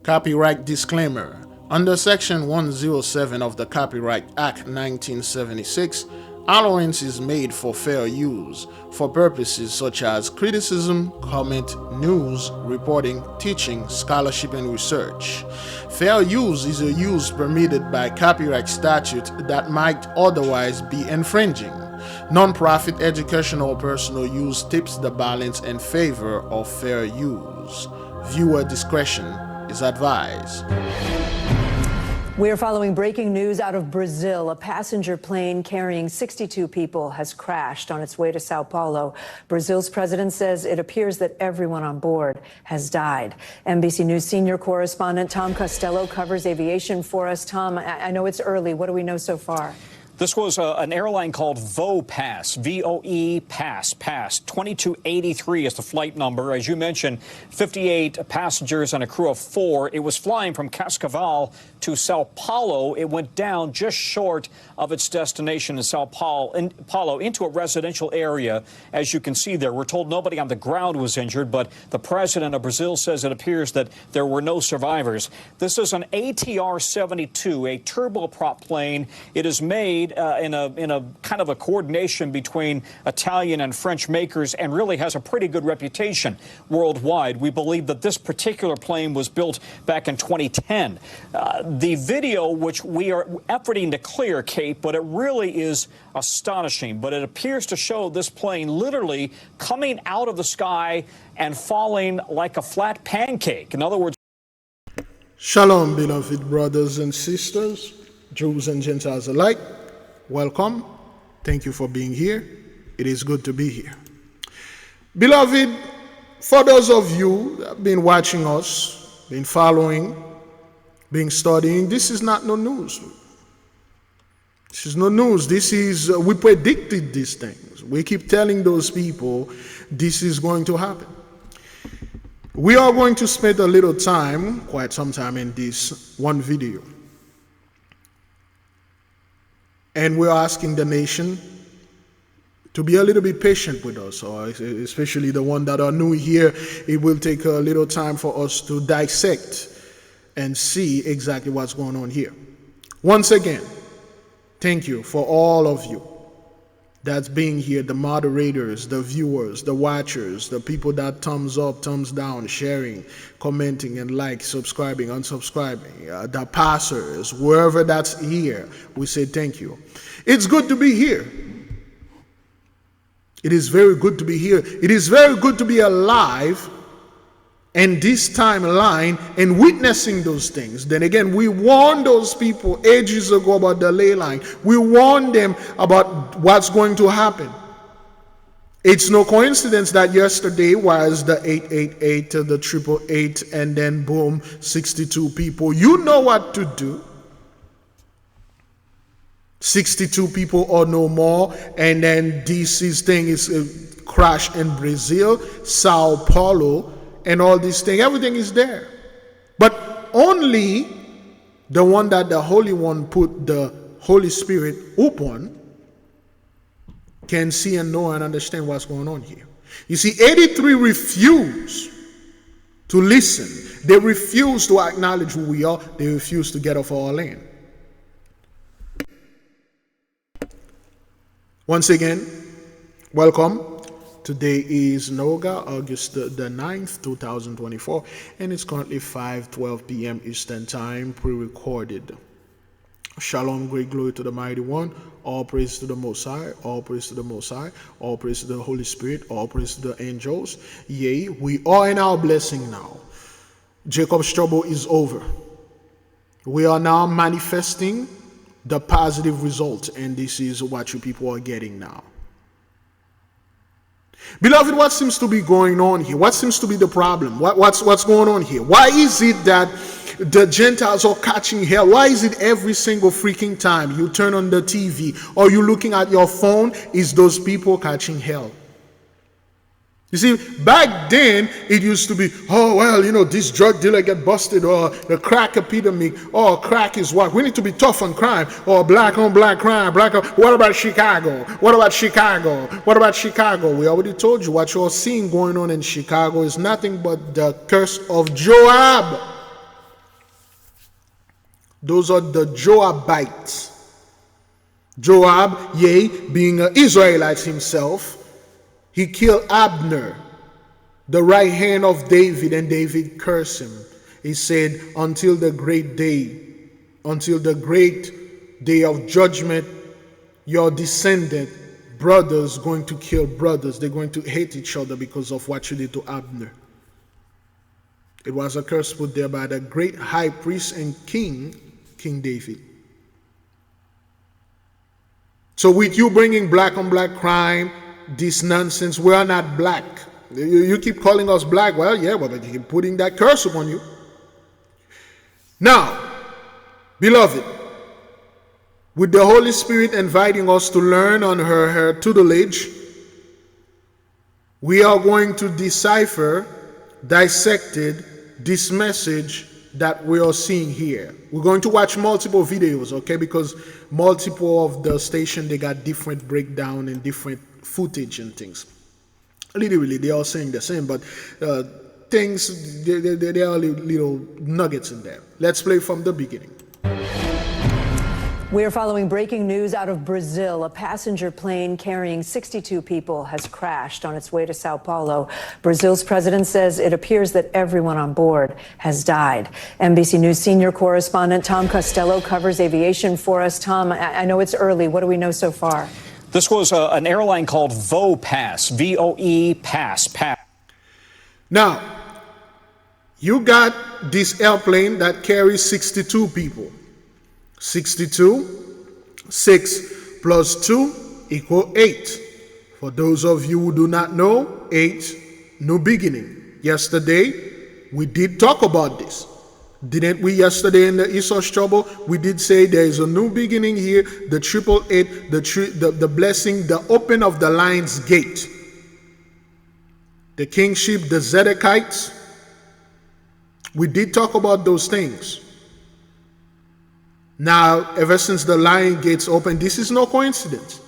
Copyright disclaimer. Under Section 107 of the Copyright Act 1976, allowance is made for fair use for purposes such as criticism, comment, news, reporting, teaching, scholarship, and research. Fair use is a use permitted by copyright statute that might otherwise be infringing. Non-profit educational or personal use tips the balance in favor of fair use. Viewer discretion is advised. We are following breaking news out of Brazil. A passenger plane carrying 62 people has crashed on its way to Sao Paulo. Brazil's president says it appears that everyone on board has died. NBC News senior correspondent Tom Costello covers aviation for us. Tom, I know it's early. What do we know so far? This was an airline called VOPASS, V-O-E Pass. 2283 is the flight number. As you mentioned, 58 passengers and a crew of 4. It was flying from Cascavel to Sao Paulo. It went down just short of its destination in Sao Paulo into a residential area. As you can see there, we're told nobody on the ground was injured, but the president of Brazil says it appears that there were no survivors. This is an ATR-72, a turboprop plane. It is made in a kind of a coordination between Italian and French makers and really has a pretty good reputation worldwide. We believe that this particular plane was built back in 2010. The video, which we are efforting to clear, Kate, but it really is astonishing. But it appears to show this plane literally coming out of the sky and falling like a flat pancake. In other words, Shalom, beloved brothers and sisters, Jews and Gentiles alike. Welcome. Thank you for being here. It is good to be here. Beloved, for those of you that have been watching us, been following, been studying, this is not no news. This is no news. This is, we predicted these things. We keep telling those people this is going to happen. We are going to spend a little time, quite some time in this one video. And we're asking the nation to be a little bit patient with us, or especially the ones that are new here. It will take a little time for us to dissect and see exactly what's going on here. Once again, thank you for all of you that's being here, the moderators, the viewers, the watchers, the people that thumbs up, thumbs down, sharing, commenting and like, subscribing, unsubscribing, the passers, wherever that's here, we say thank you. It's good to be here. It is very good to be here. It is very good to be alive and this timeline and witnessing those things. Then again, we warned those people ages ago about the ley line. We warned them about what's going to happen. It's no coincidence that yesterday was the 888, the 888, and then boom, 62 people. You know what to do. 62 people or no more, and then this thing is crash in Brazil, Sao Paulo, and all these things. Everything is there. But only the one that the Holy One put the Holy Spirit upon can see and know and understand what's going on here. You see, 83 refuse to listen. They refuse to acknowledge who we are. They refuse to get off our land. Once again, welcome. Today is Noga, August the 9th, 2024, and it's currently 5:12 p.m. Eastern Time, pre-recorded. Shalom, great glory to the Mighty One. All praise to the Most High, all praise to the Most High, all praise to the Holy Spirit, all praise to the angels. Yea, we are in our blessing now. Jacob's trouble is over. We are now manifesting the positive result, and this is what you people are getting now. Beloved, what seems to be going on here? What seems to be the problem? What's going on here? Why is it that the Gentiles are catching hell? Why is it every single freaking time you turn on the TV or you're looking at your phone is those people catching hell? You see, back then, it used to be, oh, well, you know, this drug dealer get busted, or the crack epidemic, or crack is what? We need to be tough on crime, or black on black crime, what about Chicago? What about Chicago? What about Chicago? We already told you what you're seeing going on in Chicago is nothing but the curse of Joab. Those are the Joabites. Joab, yea, being an Israelite himself, he killed Abner, the right hand of David, and David cursed him. He said, until the great day of judgment, your descendant brothers going to kill brothers. They're going to hate each other because of what you did to Abner. It was a curse put there by the great high priest and king, King David. So with you bringing black on black crime, this nonsense, we are not black. You keep calling us black. Well, yeah, but you keep putting that curse upon you. Now, beloved, with the Holy Spirit inviting us to learn on her tutelage, we are going to decipher, dissected this message that we are seeing here. We're going to watch multiple videos, okay? Because multiple of the station, they got different breakdown and different footage and things. Literally, they are saying the same, but things, there are little nuggets in there. Let's play from the beginning. We are following breaking news out of Brazil. A passenger plane carrying 62 people has crashed on its way to Sao Paulo. Brazil's president says it appears that everyone on board has died. NBC News senior correspondent Tom Costello covers aviation for us. Tom, I know it's early. What do we know so far? This was an airline called VOE Pass, V-O-E Pass. Now, you got this airplane that carries 62 people. 62, 6 plus 2 equal 8. For those of you who do not know, 8, new beginning. Yesterday, we did talk about this. Didn't we yesterday in the Esau's trouble? We did say there is a new beginning here, the 888, the blessing, the open of the lion's gate. The kingship, the Zedekites. We did talk about those things. Now, ever since the lion gates opened, this is no coincidence.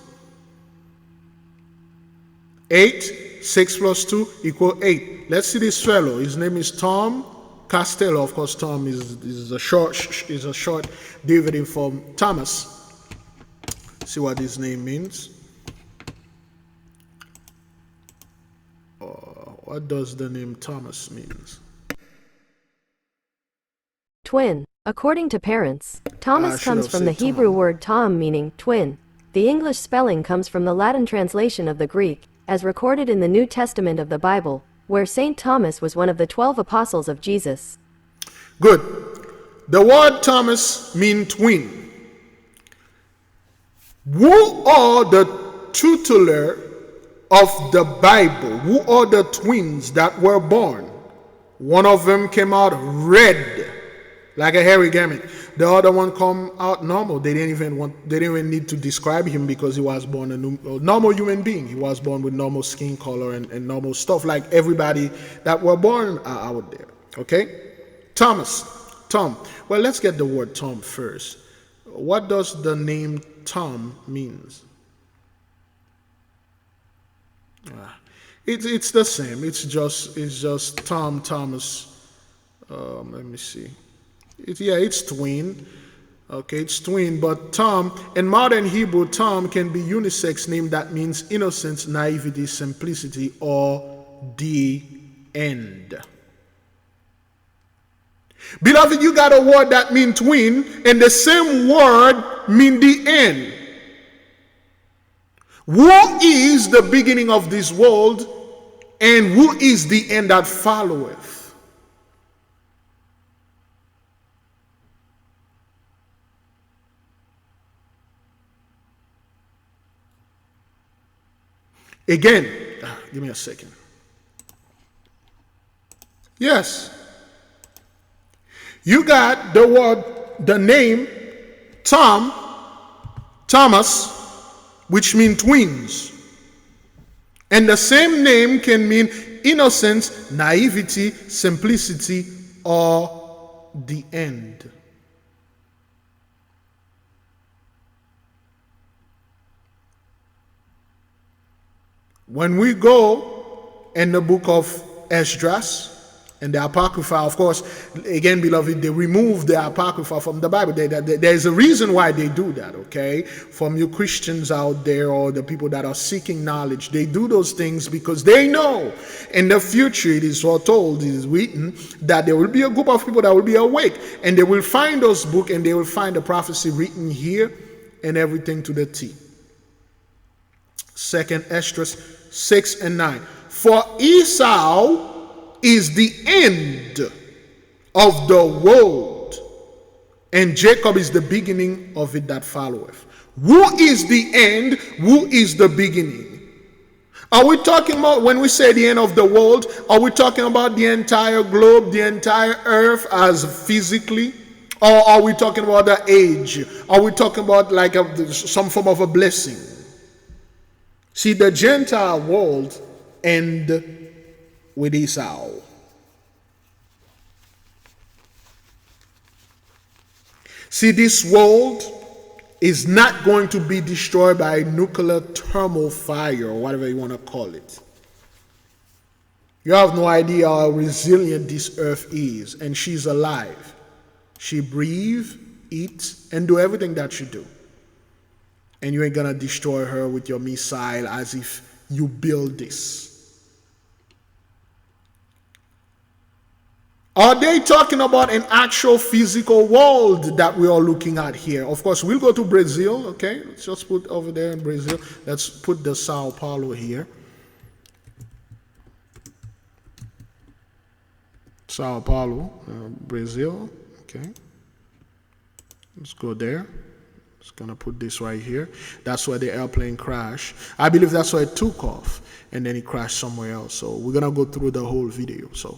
8, 6 plus 2 equal 8. Let's see this fellow. His name is Tom Costello. Of course, Tom is a short derivative from Thomas. See what his name means. What does the name Thomas means? Twin. According to parents, Thomas comes from the Hebrew word tom, meaning twin. The English spelling comes from the Latin translation of the Greek, as recorded in the New Testament of the Bible, where St. Thomas was one of the 12 apostles of Jesus. Good. The word Thomas means twin. Who are the tutelar of the Bible? Who are the twins that were born? One of them came out red, like a hairy garment. The other one come out normal. They didn't even need to describe him because he was born a normal human being. He was born with normal skin color and normal stuff like everybody that were born out there. Okay? Tom. Well, let's get the word Tom first. What does the name Tom means? It's the same. It's just Tom, Thomas. Let me see. It's twin. Okay, it's twin, but Tom, in modern Hebrew, Tom can be unisex name that means innocence, naivety, simplicity, or the end. Beloved, you got a word that means twin, and the same word mean the end. Who is the beginning of this world, and who is the end that followeth? Again, give me a second. Yes. You got the name Thomas, which means twins. And the same name can mean innocence, naivety, simplicity, or the end. When we go in the book of Esdras And the Apocrypha, of course, again, beloved, they remove the Apocrypha from the Bible. There's a reason why they do that, okay? From you Christians out there or the people that are seeking knowledge, they do those things because they know in the future, it is foretold, it is written, that there will be a group of people that will be awake, and they will find those books, and they will find the prophecy written here and everything to the T. 2nd Esdras 6 and 9. For Esau is the end of the world, and Jacob is the beginning of it that followeth. Who is the end? Who is the beginning? Are we talking about, when we say the end of the world, are we talking about the entire globe, the entire earth as physically? Or are we talking about the age? Are we talking about like some form of a blessing? See, the Gentile world end with Esau. See, this world is not going to be destroyed by nuclear thermal fire or whatever you want to call it. You have no idea how resilient this earth is, and she's alive. She breathes, eats, and do everything that she do. And you ain't gonna destroy her with your missile as if you build this. Are they talking about an actual physical world that we are looking at here? Of course, we'll go to Brazil, okay? Let's just put over there in Brazil. Let's put the Sao Paulo here. Sao Paulo, Brazil, okay? Let's go there. Just gonna put this right here. That's where the airplane crashed. I believe that's where it took off, and then it crashed somewhere else. So we're gonna go through the whole video. So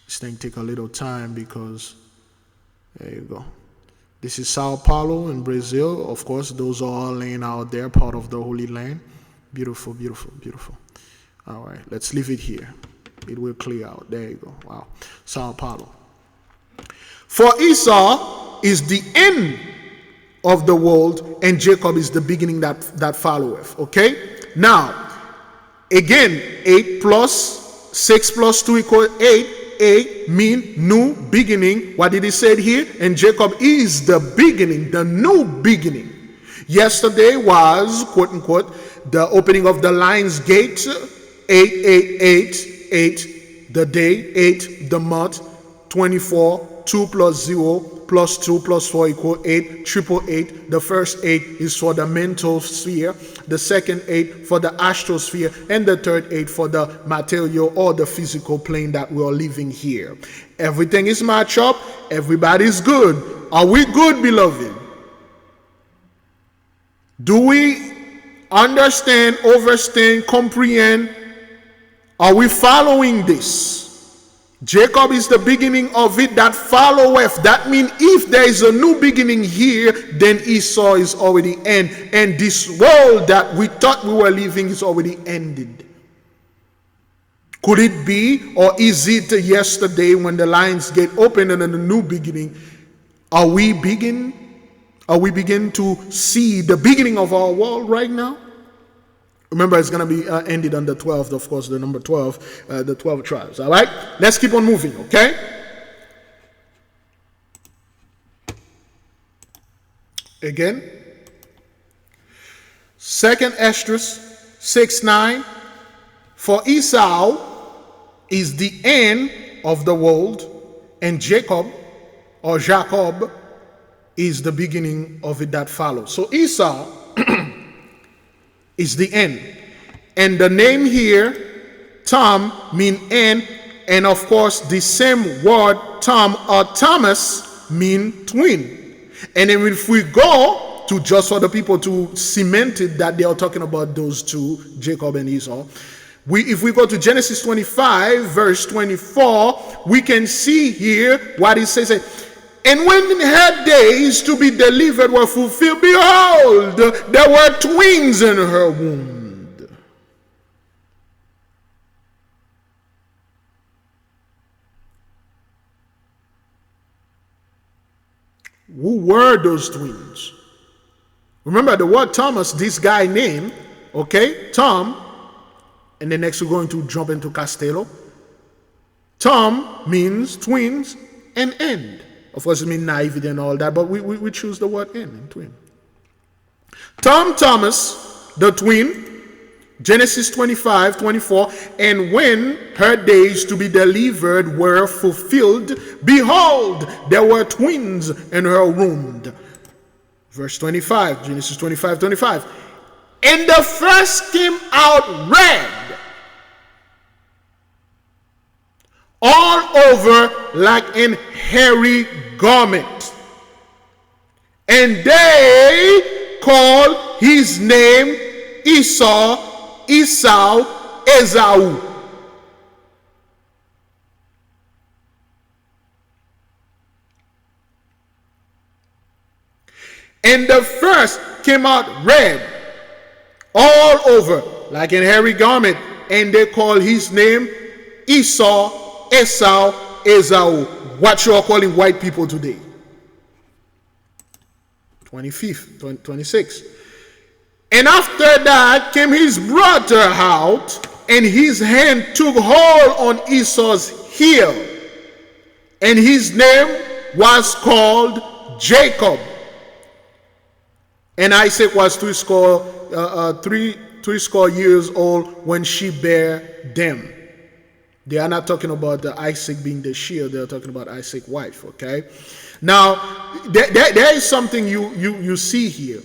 this thing take a little time because there you go. This is Sao Paulo in Brazil. Of course, those are all laying out there, part of the Holy Land. Beautiful, beautiful, beautiful. All right, let's leave it here. It will clear out. There you go. Wow. Sao Paulo. For Esau is the end of the world, and Jacob is the beginning that followeth. Okay? Now, again, 8 plus 6 plus 2 equals 8. 8 mean new beginning. What did he say here? And Jacob is the beginning, the new beginning. Yesterday was, quote unquote, the opening of the Lion's Gate. 8, the day, 8, the month, 24, 2 plus 0 plus 2 plus 4 equals 8, triple 8. The first 8 is for the mental sphere, the second 8 for the astrosphere, and the third 8 for the material or the physical plane that we are living here. Everything is matched up. Everybody's good. Are we good, beloved? Do we understand, understand, comprehend? Are we following this? Jacob is the beginning of it that followeth. That means if there is a new beginning here, then Esau is already end. And this world that we thought we were living is already ended. Could it be, or is it yesterday when the Lion's Gate opened and in a new beginning, are we begin to see the beginning of our world right now? Remember, it's going to be ended on the 12th, of course, the number 12, the 12 tribes. All right? Let's keep on moving, okay? Again, 2nd Esdras 6:9. For Esau is the end of the world, and Jacob, or Jacob, is the beginning of it that follows. So Esau is the end. And the name here, Tom, mean end. And of course, the same word, Tom or Thomas, mean twin. And then if we go to, just for the people to cement it that they are talking about those two, Jacob and Esau, if we go to Genesis 25, verse 24, we can see here what it says. And when her days to be delivered were fulfilled, behold, there were twins in her womb. Who were those twins? Remember the word Thomas, this guy name, okay, Tom, and then next we're going to jump into Castello. Tom means twins and end. Of course, it means naivety and all that, but we choose the word end and twin. Tom Thomas, the twin, Genesis 25:24, and when her days to be delivered were fulfilled, behold, there were twins in her womb. Verse 25, Genesis 25:25. And the first came out red, all over like an hairy garment. And they called his name Esau, Esau. And the first came out red, all over like an hairy garment, and they call his name Esau, Esau. What you are calling white people today. 26. And after that came his brother out, and his hand took hold on Esau's heel, and his name was called Jacob. And Isaac was three score years old when she bare them. They are not talking about the Isaac being the shield. They are talking about Isaac's wife. Okay. Now there is something you see here.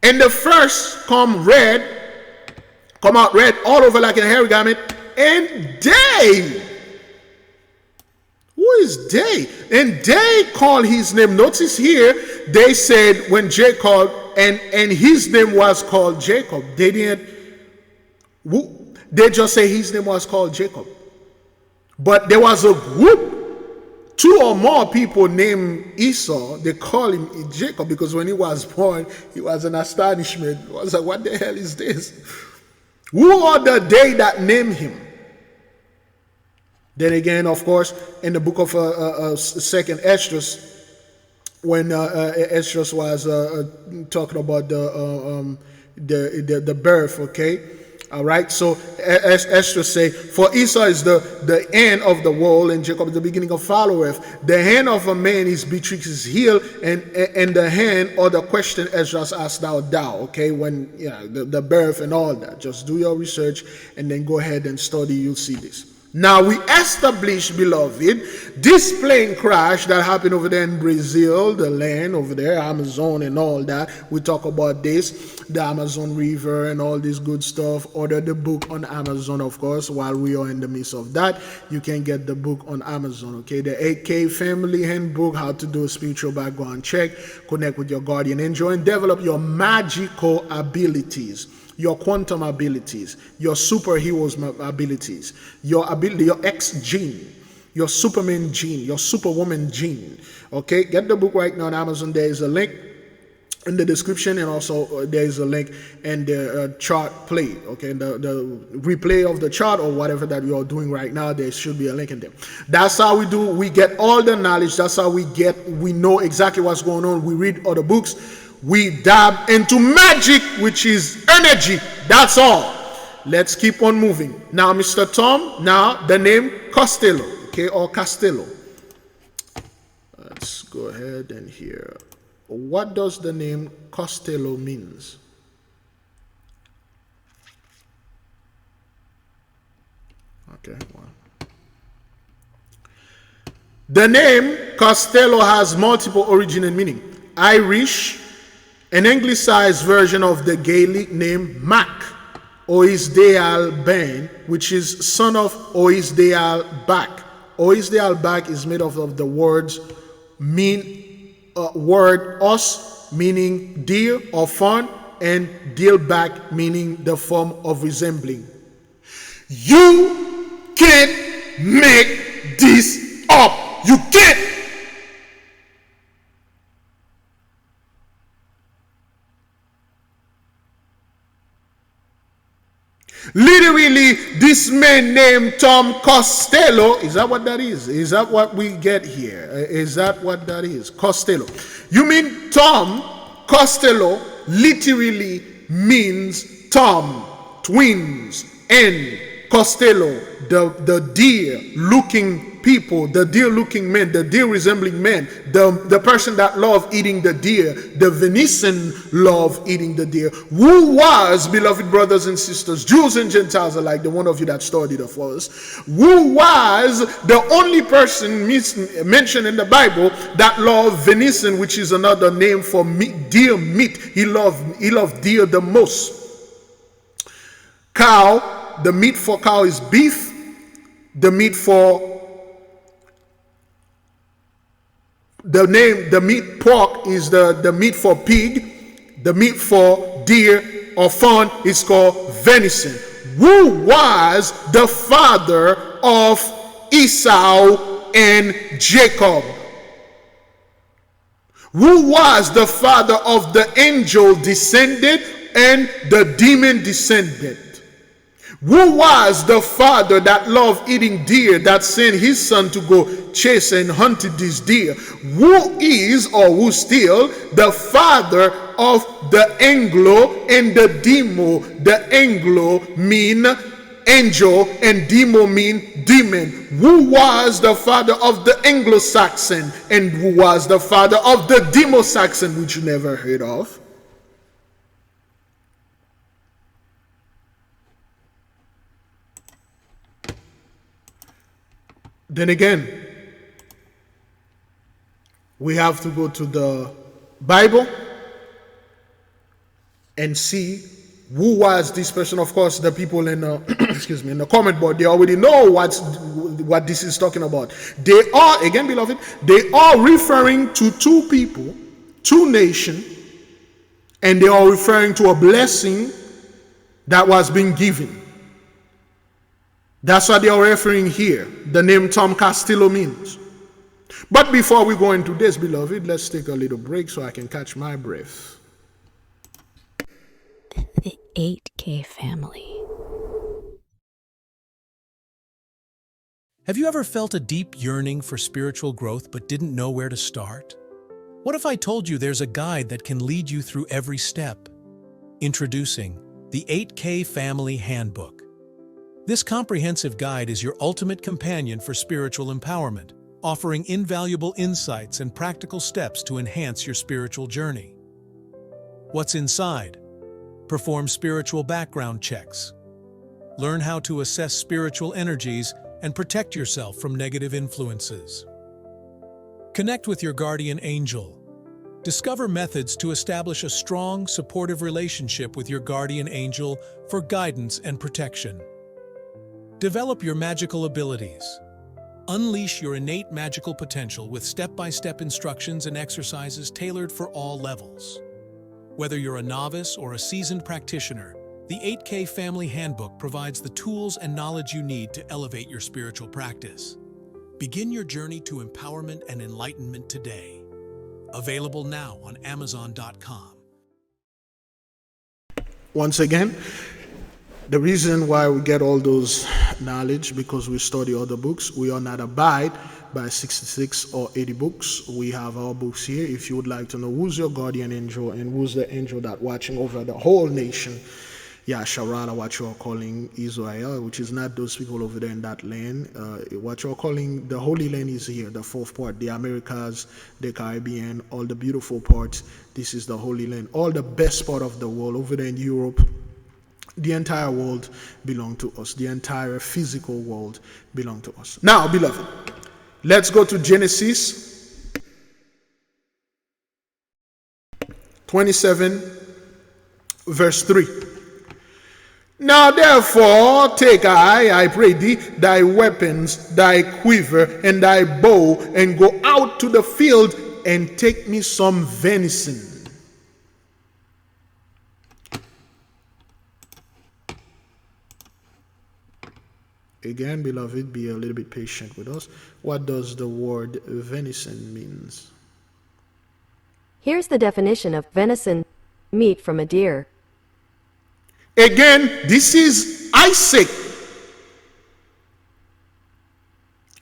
And the first come out red all over like a hairy garment, and they. Who is they? And they call his name. Notice here, they said when Jacob, and his name was called Jacob. They didn't. They just say his name was called Jacob. But there was a group, 2 or more people named Esau. They call him Jacob because when he was born, he was an astonishment. It was like, what the hell is this? Who are the they that named him? Then again, of course, in the book of Second Esdras, when Esdras was talking about the birth, okay, all right. So Esdras say, for Esau is the end of the world, and Jacob is the beginning of followeth. The hand of a man is betwixt his heel, and the hand or the question Esdras asked thou, okay, when the birth and all that. Just do your research and then go ahead and study. You'll see this. Now we established, beloved, this plane crash that happened over there in Brazil, the land over there, Amazon and all that. We talk about this, the Amazon River and all this good stuff. Order the book on Amazon, of course, while we are in the midst of that. You can get the book on Amazon, okay? The 8K Family Handbook, How to Do a Spiritual Background Check, Connect with Your Guardian Angel, and develop your magical abilities. Your quantum abilities, your superheroes abilities, your X gene, your Superman gene, your Superwoman gene. Okay, get the book right now on Amazon. There is a link in the description, and also there is a link in the chart play. Okay, the replay of the chart or whatever that you are doing right now, there should be a link in there. That's how we do. We get all the knowledge. That's how we know exactly what's going on. We read other books. We dab into magic, which is energy. That's all. Let's keep on moving. Now, Mr. Tom, now the name Costello, okay, or Castello. Let's go ahead and hear. What does the name Costello means? Okay, well. The name Costello has multiple origin and meaning. Irish, an anglicized version of the Gaelic name Mac, Oisdeal Ben, which is son of Oisdeal Back. Oisdeal Back is made of the words word os, meaning dear or fun, and deal back, meaning the form of resembling. You can't make this up. You can't. Literally, this man named Tom Costello, is that what that is? Is that what we get here? Is that what that is? Costello. You mean Tom Costello literally means Tom, twins, and Costello, the deer-looking people, the deer-looking men, the deer-resembling men, the person that loved eating the deer, the venison loved eating the deer. Who was, beloved brothers and sisters, Jews and Gentiles alike, the one of you that studied of us, who was the only person mentioned in the Bible that loved venison, which is another name for meat, deer meat. He loved deer the most. Cow, the meat for cow is beef. The meat pork is the meat for pig. The meat for deer or fawn is called venison. Who was the father of Esau and Jacob? Who was the father of the angel descended and the demon descended? Who was the father that loved eating deer, that sent his son to go chase and hunt this deer? Who is, or who still, the father of the Anglo and the Demo? The Anglo mean angel and Demo mean demon. Who was the father of the Anglo-Saxon and who was the father of the Demo-Saxon, which you never heard of? Then again, we have to go to the Bible and see who was this person. Of course, the people in the in the comment board, they already know what this is talking about. They are, again, beloved, they are referring to two people, two nations, and they are referring to a blessing that was being given. That's what they are referring here. The name Tom Costello means. But before we go into this, beloved, let's take a little break so I can catch my breath. The 8K family. Have you ever felt a deep yearning for spiritual growth but didn't know where to start? What if I told you there's a guide that can lead you through every step? Introducing the 8K Family Handbook. This comprehensive guide is your ultimate companion for spiritual empowerment, offering invaluable insights and practical steps to enhance your spiritual journey. What's inside? Perform spiritual background checks. Learn how to assess spiritual energies and protect yourself from negative influences. Connect with your guardian angel. Discover methods to establish a strong, supportive relationship with your guardian angel for guidance and protection. Develop your magical abilities. Unleash your innate magical potential with step-by-step instructions and exercises tailored for all levels. Whether you're a novice or a seasoned practitioner, the 8K Family Handbook provides the tools and knowledge you need to elevate your spiritual practice. Begin your journey to empowerment and enlightenment today. Available now on Amazon.com. Once again, the reason why we get all those knowledge, because we study other books. We are not abide by 66 or 80 books. We have our books here. If you would like to know who's your guardian angel and who's the angel that watching over the whole nation, Sharala, what you're calling Israel, which is not those people over there in that land. What you're calling the Holy Land is here, the fourth part, the Americas, the Caribbean, all the beautiful parts. This is the Holy Land. All the best part of the world over there in Europe. The entire world belongs to us. The entire physical world belongs to us. Now, beloved, let's go to Genesis 27, verse 3. Now therefore take I pray thee, thy weapons, thy quiver, and thy bow, and go out to the field, and take me some venison. Again, beloved, be a little bit patient with us. What does the word venison means? Here's the definition of venison: meat from a deer. Again, this is Isaac.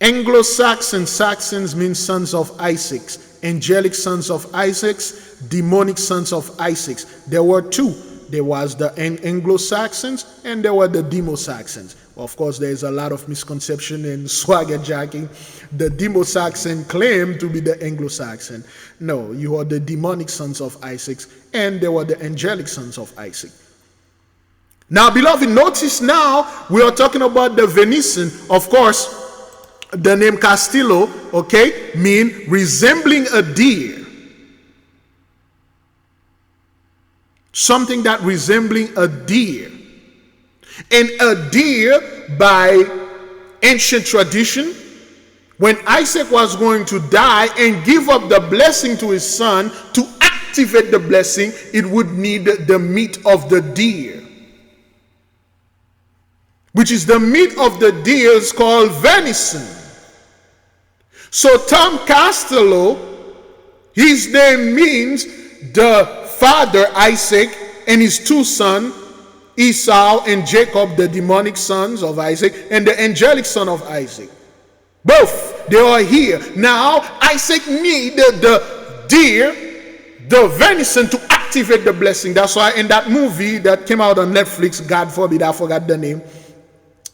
Anglo-Saxon, Saxons mean sons of Isaacs. Angelic sons of Isaacs, demonic sons of Isaacs. There were two. there was the Anglo-Saxons and there were the Demo-Saxons. Well, of course, there's a lot of misconception and swagger jacking. The Demo-Saxon claimed to be the Anglo-Saxon. No, you are the demonic sons of Isaac, and they were the angelic sons of Isaac. Now, beloved, notice now we are talking about the Venetian. Of course, the name Castillo, okay, mean resembling a deer. Something that resembling a deer. And a deer, by ancient tradition, when Isaac was going to die and give up the blessing to his son, to activate the blessing, it would need the meat of the deer, which is the meat of the deer is called venison. So Tom Costello, his name means the father Isaac and his two sons, Esau and Jacob, the demonic sons of Isaac, and the angelic son of Isaac. Both, they are here. Now, Isaac needed the deer, the venison, to activate the blessing. That's why in that movie that came out on Netflix, God forbid, I forgot the name,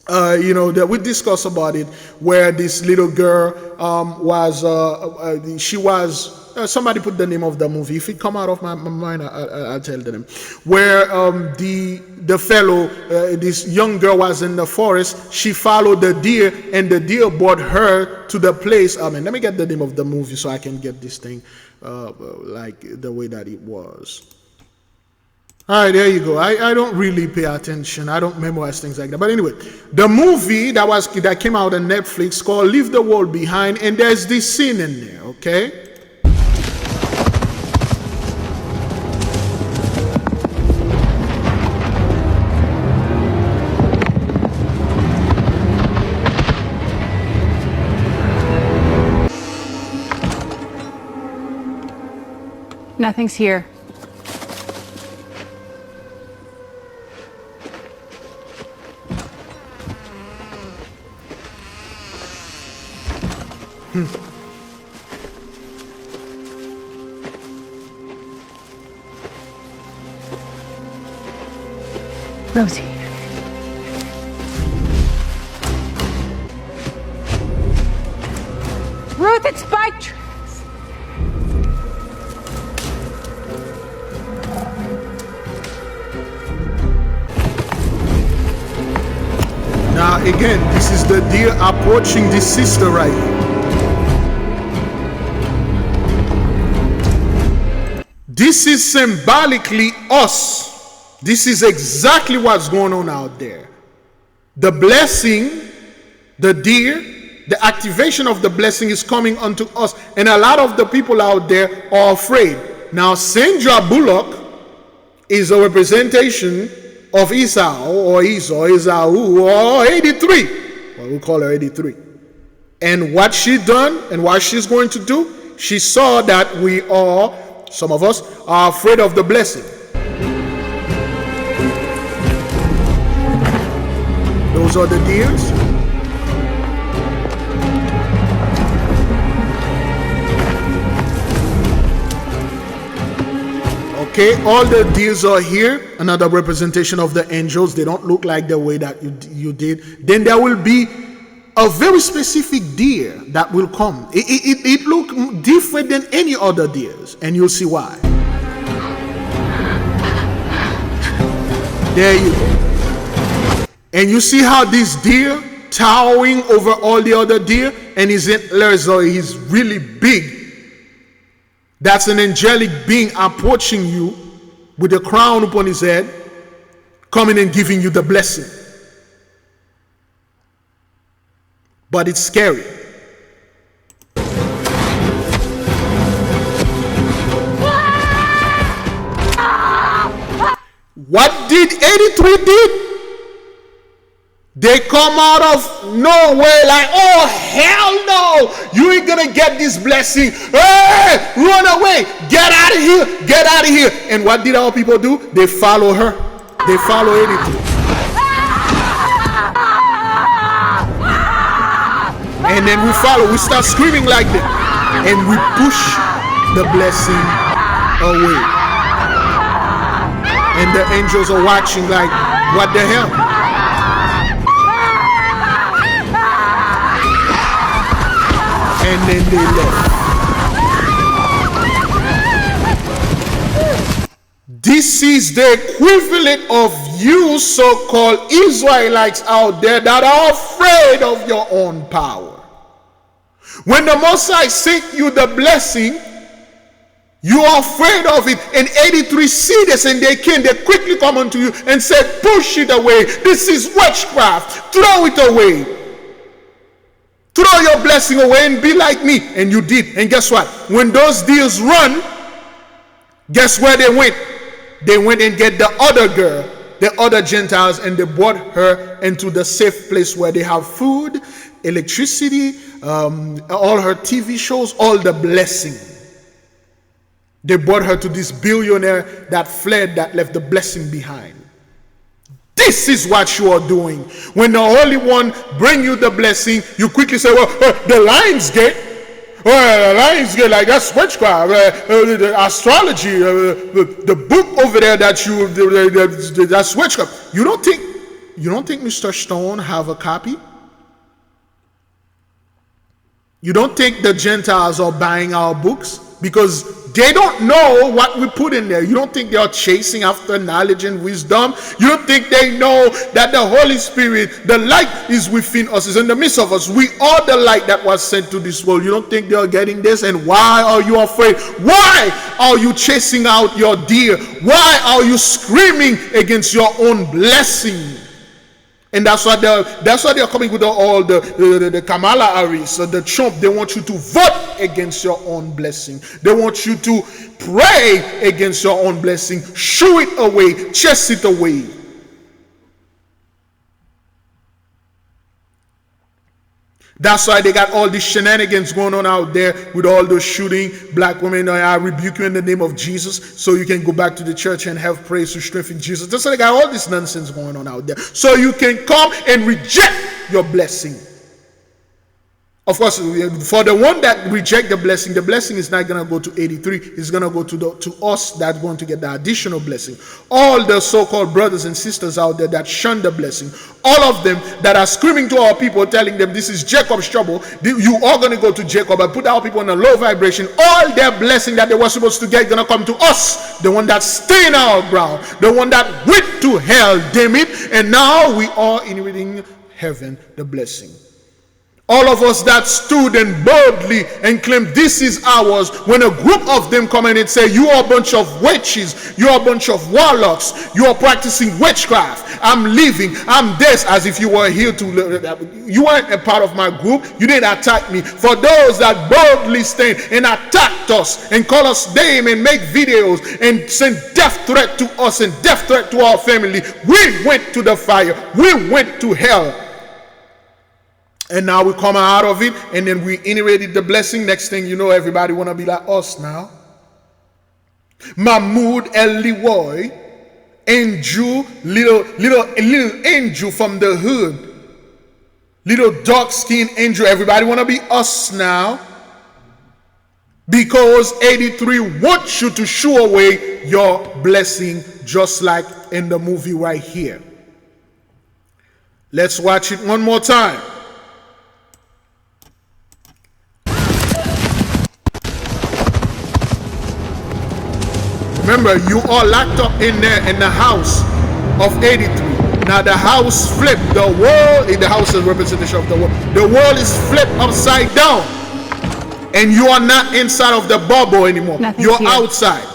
that we discussed about it, where this little girl somebody put the name of the movie. If it come out of my mind, I'll tell them. Where the fellow, this young girl was in the forest. She followed the deer, and the deer brought her to the place. Let me get the name of the movie so I can get this thing like the way that it was. All right, there you go. I don't really pay attention. I don't memorize things like that. But anyway, the movie that came out on Netflix called Leave the World Behind, and there's this scene in there, okay? Nothing's here. Rosie. Ruth, it's bike tracks. Now again, this is the deer approaching this sister right here. This is symbolically us. This is exactly what's going on out there. The blessing, the deer, the activation of the blessing is coming unto us. And a lot of the people out there are afraid. Now, Sandra Bullock is a representation of Esau or Esau or 83. Well, we'll call her 83. And what she done and what she's going to do, she saw that some of us are afraid of the blessing. Those are the deers. Okay, all the deers are here. Another representation of the angels. They don't look like the way that you did. Then there will be a very specific deer that will come. It look different than any other deers, and you'll see why. There you go. And you see how this deer towering over all the other deer, and his antlers he's really big. That's an angelic being approaching you with a crown upon his head, coming and giving you the blessing. But it's scary. What did 83 did? They come out of nowhere like, oh, hell no, you ain't gonna get this blessing. Hey, run away, get out of here, get out of here. And what did our people do? They follow her. They follow 83. And then we start screaming like that. And we push the blessing away. And the angels are watching like, what the hell? And then they left. This is the equivalent of you so-called Israelites out there that are afraid of your own power. When the Most High sent you the blessing, you are afraid of it. And 83 see this and they quickly come unto you and said, push it away. This is witchcraft. Throw it away. Throw your blessing away and be like me. And you did. And guess what? When those deals run, guess where they went? They went and get the other girl, the other Gentiles, and they brought her into the safe place where they have food, electricity, all her TV shows, all the blessing. They brought her to this billionaire that fled, that left the blessing behind. This is what you are doing. When the Holy One bring you the blessing, you quickly say, well, the Lion's Gate. Well, the Lion's Gate, like that's witchcraft. The astrology, the book over there that that's witchcraft. You don't think Mr. Stone have a copy? You don't think the Gentiles are buying our books? Because they don't know what we put in there. You don't think they are chasing after knowledge and wisdom? You don't think they know that the Holy Spirit, the light is within us, is in the midst of us. We are the light that was sent to this world. You don't think they are getting this? And why are you afraid? Why are you chasing out your deer? Why are you screaming against your own blessing? And that's why they're coming with all the Kamala Harris, the Trump. They want you to vote against your own blessing. They want you to pray against your own blessing. Shoo it away. Chase it away. That's why they got all these shenanigans going on out there with all those shooting black women. I rebuke you in the name of Jesus, so you can go back to the church and have praise to strengthen Jesus. That's why they got all this nonsense going on out there. So you can come and reject your blessing. Of course, for the one that reject the blessing is not going to go to 83. It's going to go to us that's going to get the additional blessing. All the so-called brothers and sisters out there that shun the blessing, all of them that are screaming to our people, telling them this is Jacob's trouble, you are going to go to Jacob and put our people on a low vibration. All their blessing that they were supposed to get going to come to us, the one that stay in our ground, the one that went to hell, damn it, and now we are inheriting heaven, the blessing. All of us that stood and boldly and claimed this is ours, when a group of them come in and say, you are a bunch of witches, you are a bunch of warlocks, you are practicing witchcraft, I'm leaving, I'm this, as if you were here to, you weren't a part of my group, you didn't attack me. For those that boldly stand and attacked us and call us name and make videos and send death threat to us and death threat to our family, we went to the fire, we went to hell. And now we come out of it, and then we inherited the blessing. Next thing you know, everybody want to be like us now. Mahmoud El Levi, angel, little angel from the hood, little dark-skinned angel. Everybody want to be us now, because 83 wants you to shoo away your blessing, just like in the movie right here. Let's watch it one more time. Remember, you are locked up in there in the house of 83. Now the house flipped. The house is a representation of the world. The world is flipped upside down. And you are not inside of the bubble anymore. You're outside.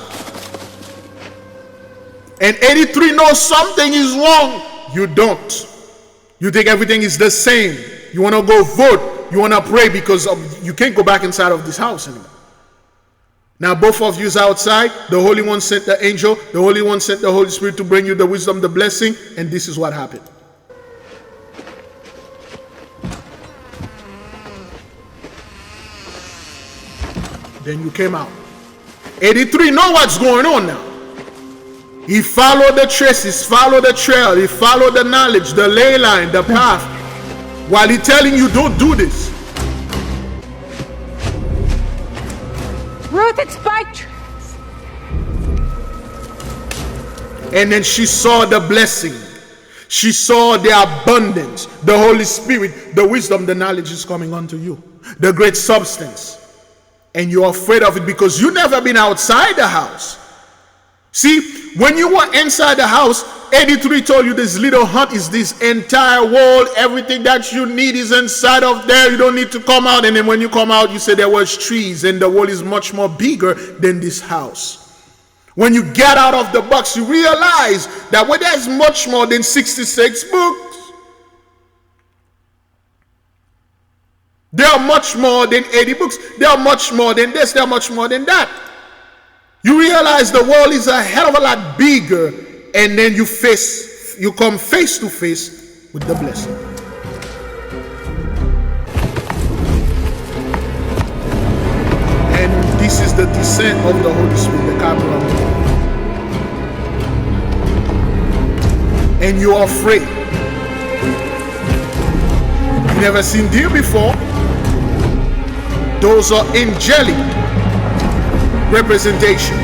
And 83 knows something is wrong. You don't. You think everything is the same. You want to go vote. You want to pray because you can't go back inside of this house anymore. Now both of you is outside. The Holy One sent the angel. The Holy One sent the Holy Spirit to bring you the wisdom, the blessing. And this is what happened. Then you came out. 83 know what's going on now. He followed the traces, followed the trail. He followed the knowledge, the ley line, the path. While he telling you don't do this. Ruth, it's bike tracks. And then she saw the blessing. She saw the abundance, the Holy Spirit, the wisdom, the knowledge is coming unto you, the great substance. And you're afraid of it because you've never been outside the house. See, when you were inside the house, 83 told you this little hut is this entire world. Everything that you need is inside of there. You don't need to come out. And then when you come out, you say there was trees and the world is much more bigger than this house. When you get out of the box, you realize that there's much more than 66 books. There are much more than 80 books. There are much more than this. There are much more than that. You realize the world is a hell of a lot bigger, and then you come face to face with the blessing. And this is the descent of the Holy Spirit, the capital. And you are afraid. You've never seen deer before. Those are angelic representation.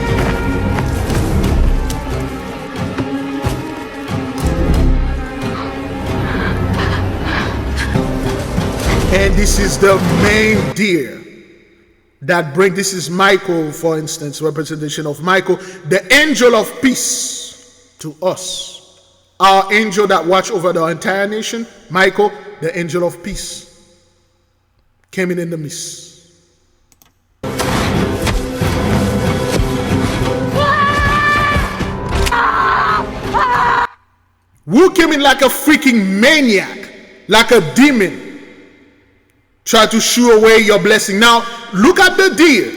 And this is the main deer that this is Michael, for instance, representation of Michael, the angel of peace to us. Our angel that watch over the entire nation, Michael, the angel of peace, came in the midst. Who came in like a freaking maniac, like a demon, try to shoo away your blessing. Now, look at the deer.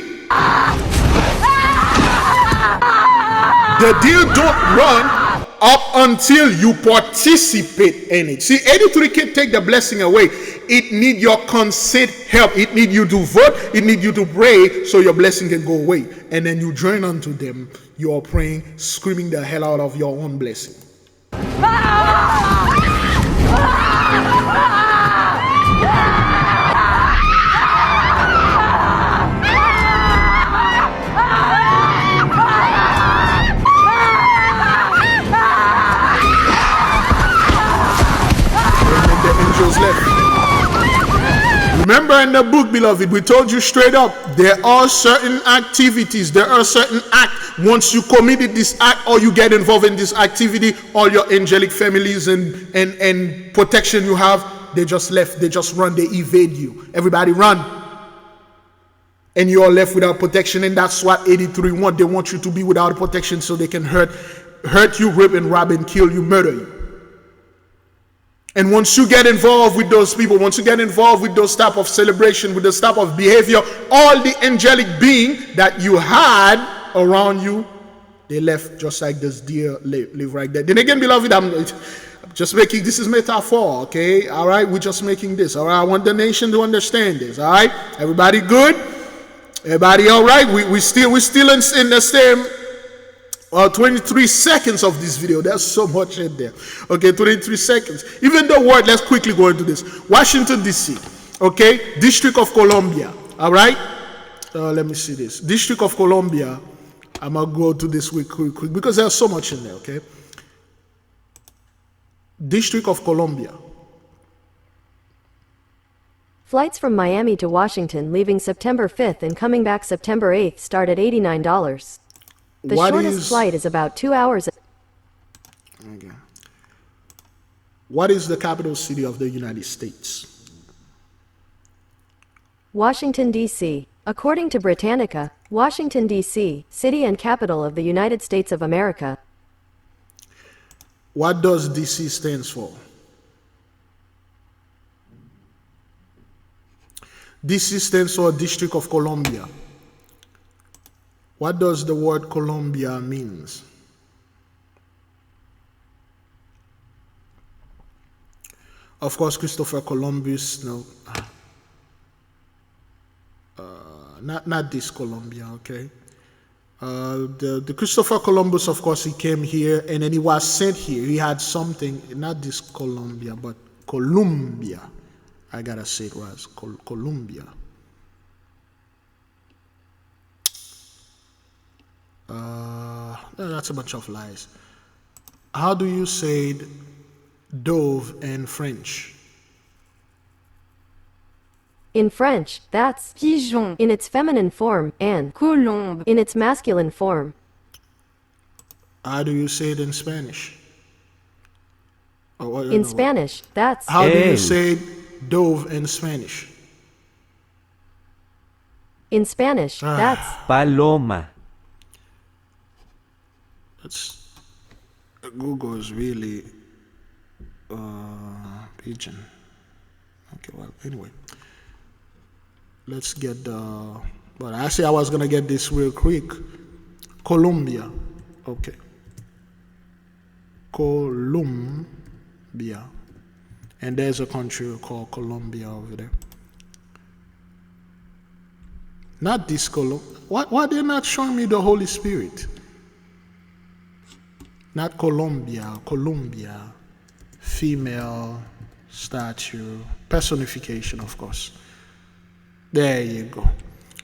The deer don't run up until you participate in it. See, 83 can't take the blessing away. It need your consent, help. It need you to vote. It need you to pray so your blessing can go away. And then you join unto them. You are praying, screaming the hell out of your own blessing. Remember in the book, beloved, we told you straight up, there are certain activities, there are certain acts. Once you committed this act or you get involved in this activity, all your angelic families and protection you have, they just left, they just run, they evade you. Everybody run. And you are left without protection, and that's what 83 want. They want you to be without protection so they can hurt you, rape and rob and kill you, murder you. And once you get involved with those people, once you get involved with those type of celebration, with this type of behavior, all the angelic being that you had around you, they left just like this deer live right there. Then again, beloved, I'm just making, this is metaphor, okay? All right, we're just making this, all right? I want the nation to understand this, all right? Everybody good? Everybody all right? We're still in the same 23 seconds of this video. There's so much in there. Okay, 23 seconds. Even the word, let's quickly go into this. Washington, D.C. Okay, District of Columbia. All right? Let me see this. District of Columbia. I'm going to go to this quick because there's so much in there, okay? District of Columbia. Flights from Miami to Washington leaving September 5th and coming back September 8th start at $89. The shortest flight is about 2 hours. Okay. What is the capital city of the United States? Washington, D.C. According to Britannica, Washington, D.C., city and capital of the United States of America. What does D.C. stands for? D.C. stands for District of Columbia. What does the word Columbia means? Of course, Christopher Columbus, no. Not this Columbia, okay? The Christopher Columbus, of course, he came here and then he was sent here. He had something, not this Columbia, but Columbia. I gotta say it was Columbia. That's a bunch of lies. How do you say dove in French? In French, that's Pigeon. in its feminine form and Colombe. in its masculine form. How do you say it in Spanish? In Spanish, that's How do you say dove in Spanish? in Spanish, that's Paloma. Google is really pigeon. Okay, well, anyway, let's get the. But actually, I was gonna get this real quick. Colombia, okay. Colombia, and there's a country called Colombia over there. Not this Colombia. Why they're not showing me the Holy Spirit? Not Colombia, Colombia, female statue, personification, of course. There you go.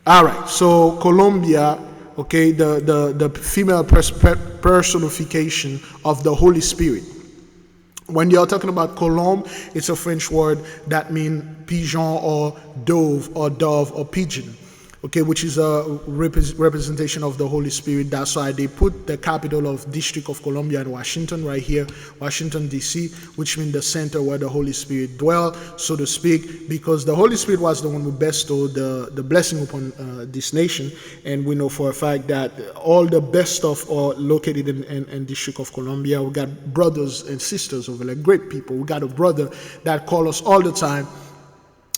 All right, so Colombia, okay, the female personification of the Holy Spirit. When you're talking about colombe, it's a French word that means pigeon or dove or pigeon. Okay, which is a representation of the Holy Spirit. That's why they put the capital of District of Columbia in Washington, right here, Washington, D.C., which means the center where the Holy Spirit dwells, so to speak, because the Holy Spirit was the one who bestowed the blessing upon this nation. And we know for a fact that all the best stuff are located in District of Columbia. We got brothers and sisters over there, great people. We got a brother that calls us all the time.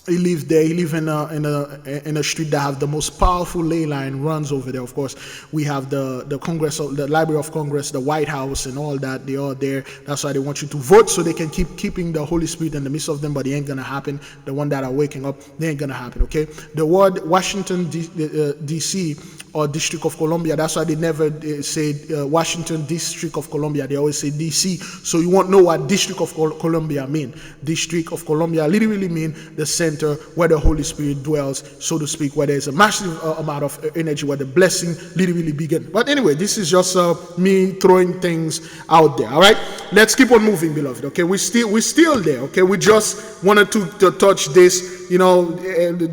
He lives there. He lives in a street that have the most powerful ley line runs over there. Of course, we have the Congress, the Library of Congress, the White House, and all that. They are there. That's why they want you to vote so they can keeping the Holy Spirit in the midst of them. But it ain't gonna happen. The one that are waking up, they ain't gonna happen. Okay. The word Washington D.C. or District of Columbia. That's why they never say Washington District of Columbia. They always say D.C. So you won't know what District of Columbia mean. District of Columbia literally mean the center where the Holy Spirit dwells, so to speak, where there's a massive amount of energy, where the blessing literally begins. But anyway, this is just me throwing things out there. All right, let's keep on moving, beloved. Okay, we're still there. Okay, we just wanted to touch this, you know,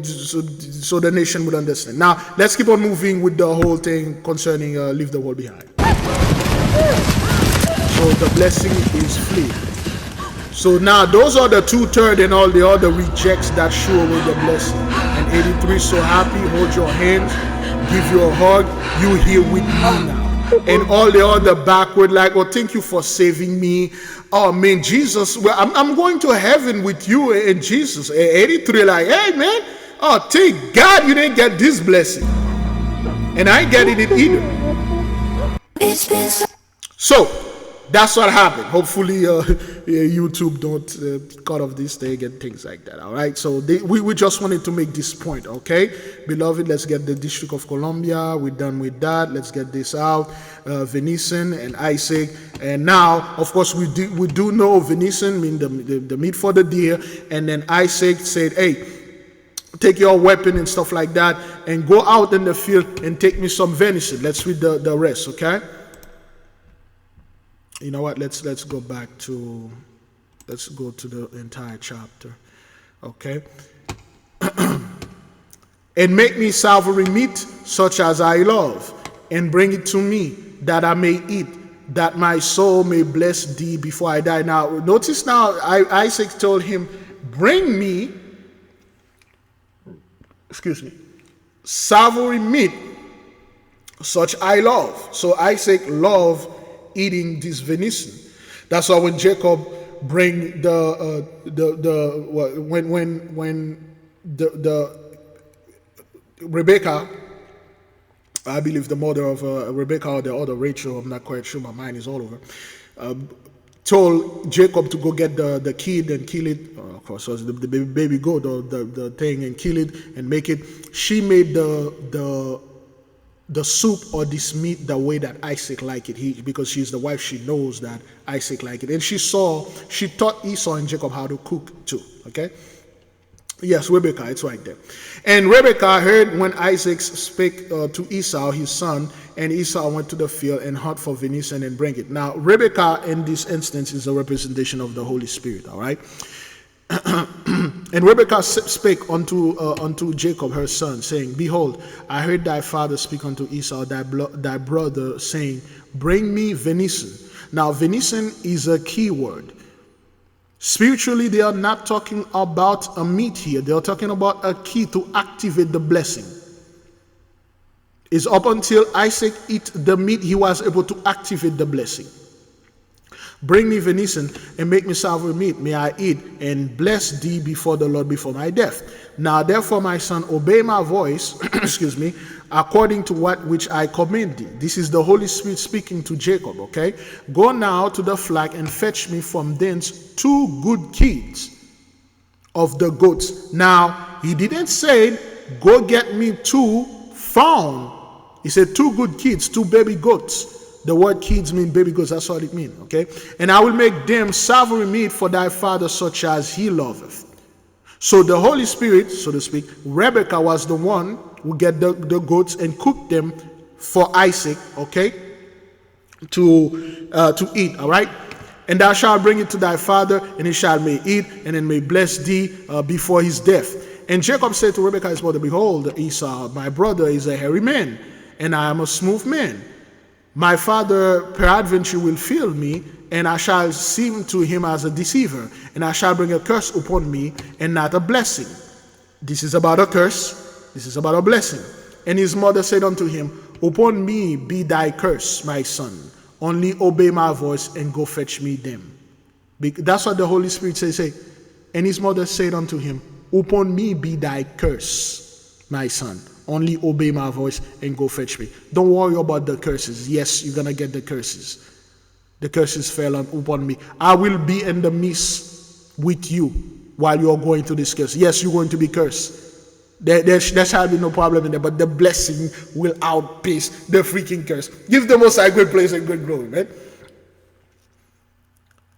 so the nation would understand. Now let's keep on moving with the whole thing concerning leave the world behind. So the blessing is flee. So now those are the 2/3 and all the other rejects that show away the blessing. And 83 so happy, hold your hands, give you a hug, you here with me now. And all the other backward, like, oh, thank you for saving me. Oh man, Jesus, well, I'm going to heaven with you and Jesus. 83 like, hey man, oh thank God you didn't get this blessing. And I ain't getting it either. So that's what happened. Hopefully YouTube don't cut off this thing and things like that. All right, so we just wanted to make this point. Okay, beloved, let's get the District of Columbia. We're done with that. Let's get this out. Venison and Isaac, and now of course we do know venison mean the meat for the deer, and then Isaac said, hey, take your weapon and stuff like that and go out in the field and take me some venison. Let's read the rest. Okay, you know what, let's go back to, let's go to the entire chapter. Okay. And make me savory meat such as I love, and bring it to me that I may eat, that my soul may bless thee before I die. Now notice now Isaac told him, bring me, savory meat such I love. So Isaac loved eating this venison. That's why when Jacob bring when Rebecca, I believe the mother of Rebecca or the other Rachel, I'm not quite sure, my mind is all over, told Jacob to go get the kid and kill it. Of course, so the baby goat, the thing, and kill it and make it. She made the soup or this meat the way that Isaac liked it. Because she's the wife, she knows that Isaac liked it. And she taught Esau and Jacob how to cook too. Okay. Yes, Rebekah, it's right there. And Rebekah heard when Isaac spake to Esau, his son, and Esau went to the field and hunt for venison and bring it. Now, Rebekah in this instance is a representation of the Holy Spirit, all right? And Rebekah spake unto Jacob her son, saying, Behold, I heard thy father speak unto Esau thy brother, saying, Bring me venison. Now, venison is a key word. Spiritually, they are not talking about a meat here. They are talking about a key to activate the blessing. It's up until Isaac eat the meat, he was able to activate the blessing. Bring me venison and make me savory meat, may I eat, and bless thee before the Lord before my death. Now therefore, my son, obey my voice, excuse me, according to what which I command thee. This is the Holy Spirit speaking to Jacob, okay? Go now to the flock and fetch me from thence 2 good kids of the goats. Now, he didn't say, go get me 2 fawn. He said 2 good kids, 2 baby goats. The word kids mean baby goats, that's what it means, okay? And I will make them savory meat for thy father, such as he loveth. So the Holy Spirit, so to speak, Rebekah was the one who get the goats and cook them for Isaac, okay, to eat, all right? And thou shalt bring it to thy father, and he shall may eat, and then may bless thee before his death. And Jacob said to Rebekah his mother, Behold, Esau, my brother, is a hairy man, and I am a smooth man. My father peradventure will feel me, and I shall seem to him as a deceiver, and I shall bring a curse upon me, and not a blessing. This is about a curse, this is about a blessing. And his mother said unto him, Upon me be thy curse, my son. Only obey my voice, and go fetch me them. That's what the Holy Spirit say. And his mother said unto him, Upon me be thy curse, my son. Only obey my voice and go fetch me. Don't worry about the curses. Yes, you're going to get the curses. The curses fell upon me. I will be in the midst with you while you're going through this curse. Yes, you're going to be cursed. There shall be no problem in there, but the blessing will outpace the freaking curse. Give the Most High great praise and great glory, right?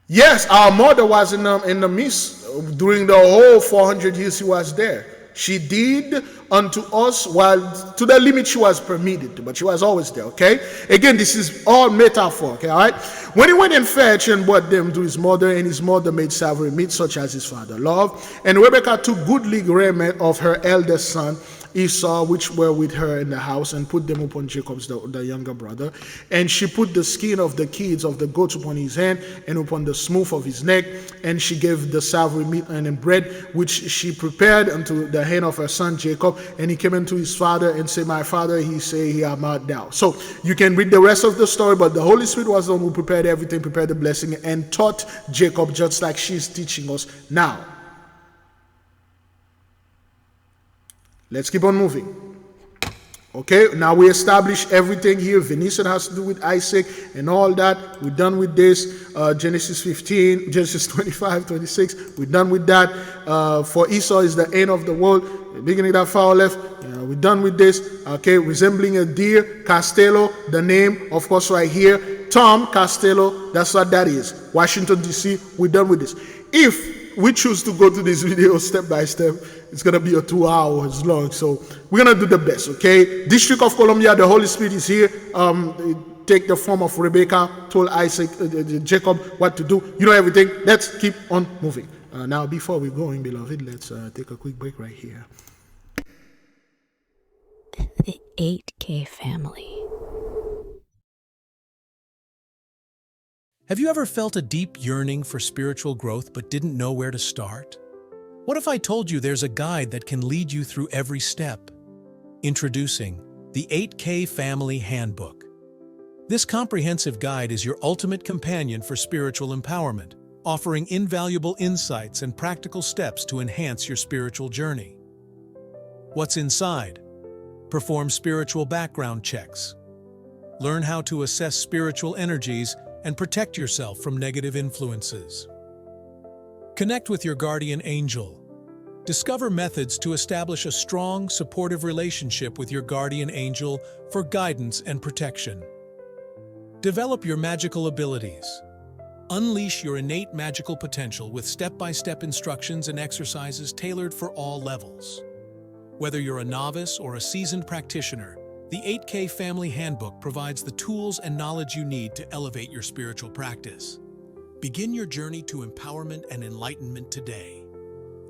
Yes, our mother was in the midst during the whole 400 years she was there. She did unto us while to the limit she was permitted to, but she was always there, okay? Again, this is all metaphor, okay, all right? When he went and fetched and brought them to his mother, and his mother made savory meat such as his father loved. And Rebekah took goodly raiment of her eldest son, Esau, which were with her in the house, and put them upon Jacob's, the younger brother. And she put the skin of the kids of the goats upon his hand, and upon the smooth of his neck. And she gave the savory meat and bread, which she prepared unto the hand of her son Jacob. And he came unto his father and said, My father, he say, Here art thou. So you can read the rest of the story, but the Holy Spirit was the one who prepared everything, prepared the blessing, and taught Jacob just like she's teaching us now. Let's keep on moving. Okay, now we established everything here. Venison has to do with Isaac and all that. We're done with this. Genesis 15, Genesis 25, 26. We're done with that. For Esau is the end of the world. Beginning that far left. We're done with this. Okay, resembling a deer. Castello, the name, of course, right here. Tom Castello, that's what that is. Washington, D.C. We're done with this. If we choose to go to this video step by step, it's going to be a 2 hours long. So we're going to do the best, okay? District of Columbia, the Holy Spirit is here. Take the form of Rebekah, told Isaac, Jacob what to do. You know everything. Let's keep on moving. Now, before we're going, beloved, let's take a quick break right here. The 8K family. Have you ever felt a deep yearning for spiritual growth but didn't know where to start? What if I told you there's a guide that can lead you through every step? Introducing the 8K Family Handbook. This comprehensive guide is your ultimate companion for spiritual empowerment, offering invaluable insights and practical steps to enhance your spiritual journey. What's inside? Perform spiritual background checks. Learn how to assess spiritual energies and protect yourself from negative influences. Connect with your guardian angel. Discover methods to establish a strong, supportive relationship with your guardian angel for guidance and protection. Develop your magical abilities. Unleash your innate magical potential with step-by-step instructions and exercises tailored for all levels. Whether you're a novice or a seasoned practitioner, the 8K Family Handbook provides the tools and knowledge you need to elevate your spiritual practice. Begin your journey to empowerment and enlightenment today.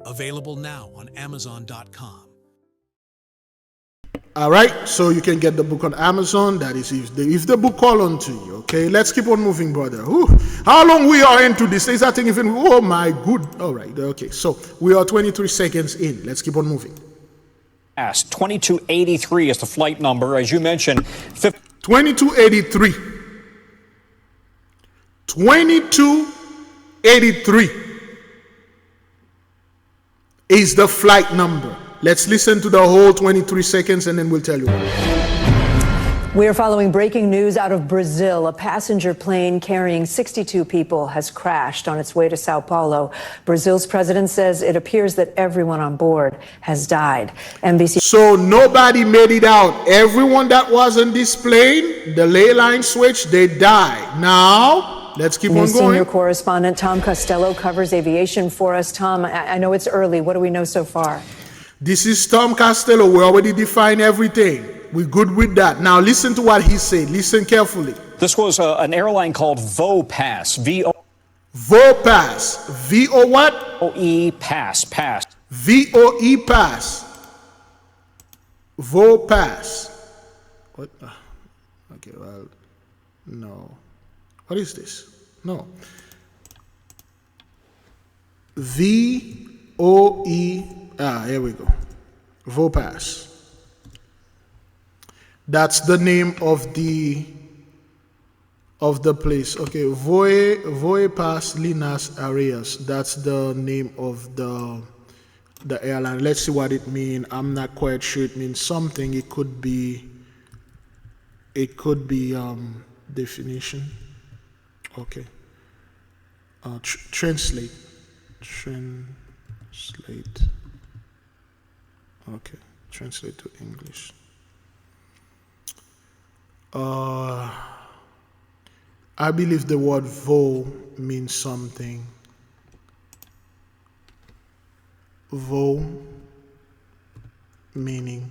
Available now on Amazon.com. All right, so you can get the book on Amazon. That is if the book call on to you. Okay, let's keep on moving, brother. Whew. How long we are into this? Is that thing even? Oh my good. All right, okay. So we are 23 seconds in. Let's keep on moving. 2283 is the flight number, as you mentioned. 2283. 2283 is the flight number. Let's listen to the whole 23 seconds and then we'll tell you. We are following breaking news out of Brazil. A passenger plane carrying 62 people has crashed on its way to Sao Paulo. Brazil's president says it appears that everyone on board has died. NBC. So nobody made it out. Everyone that was on this plane, the ley line switch, they died. Now, let's keep on going. Senior correspondent Tom Costello covers aviation for us. Tom, I know it's early. What do we know so far? This is Tom Costello. We already defined everything. We're good with that. Now listen to what he said. Listen carefully. This was an airline called VOPASS. VOPASS. V-O what? V-O-E pass. V-O-E pass. VOPASS. What? Okay, well, no. What is this? No. V-O-E. Here we go. VOPASS. That's the name of the place. Okay, Voepas Linas Arias. That's the name of the airline. Let's see what it means. I'm not quite sure. It means something. It could be definition. Okay. Translate. Okay, translate to English. I believe the word vo means something. Vo meaning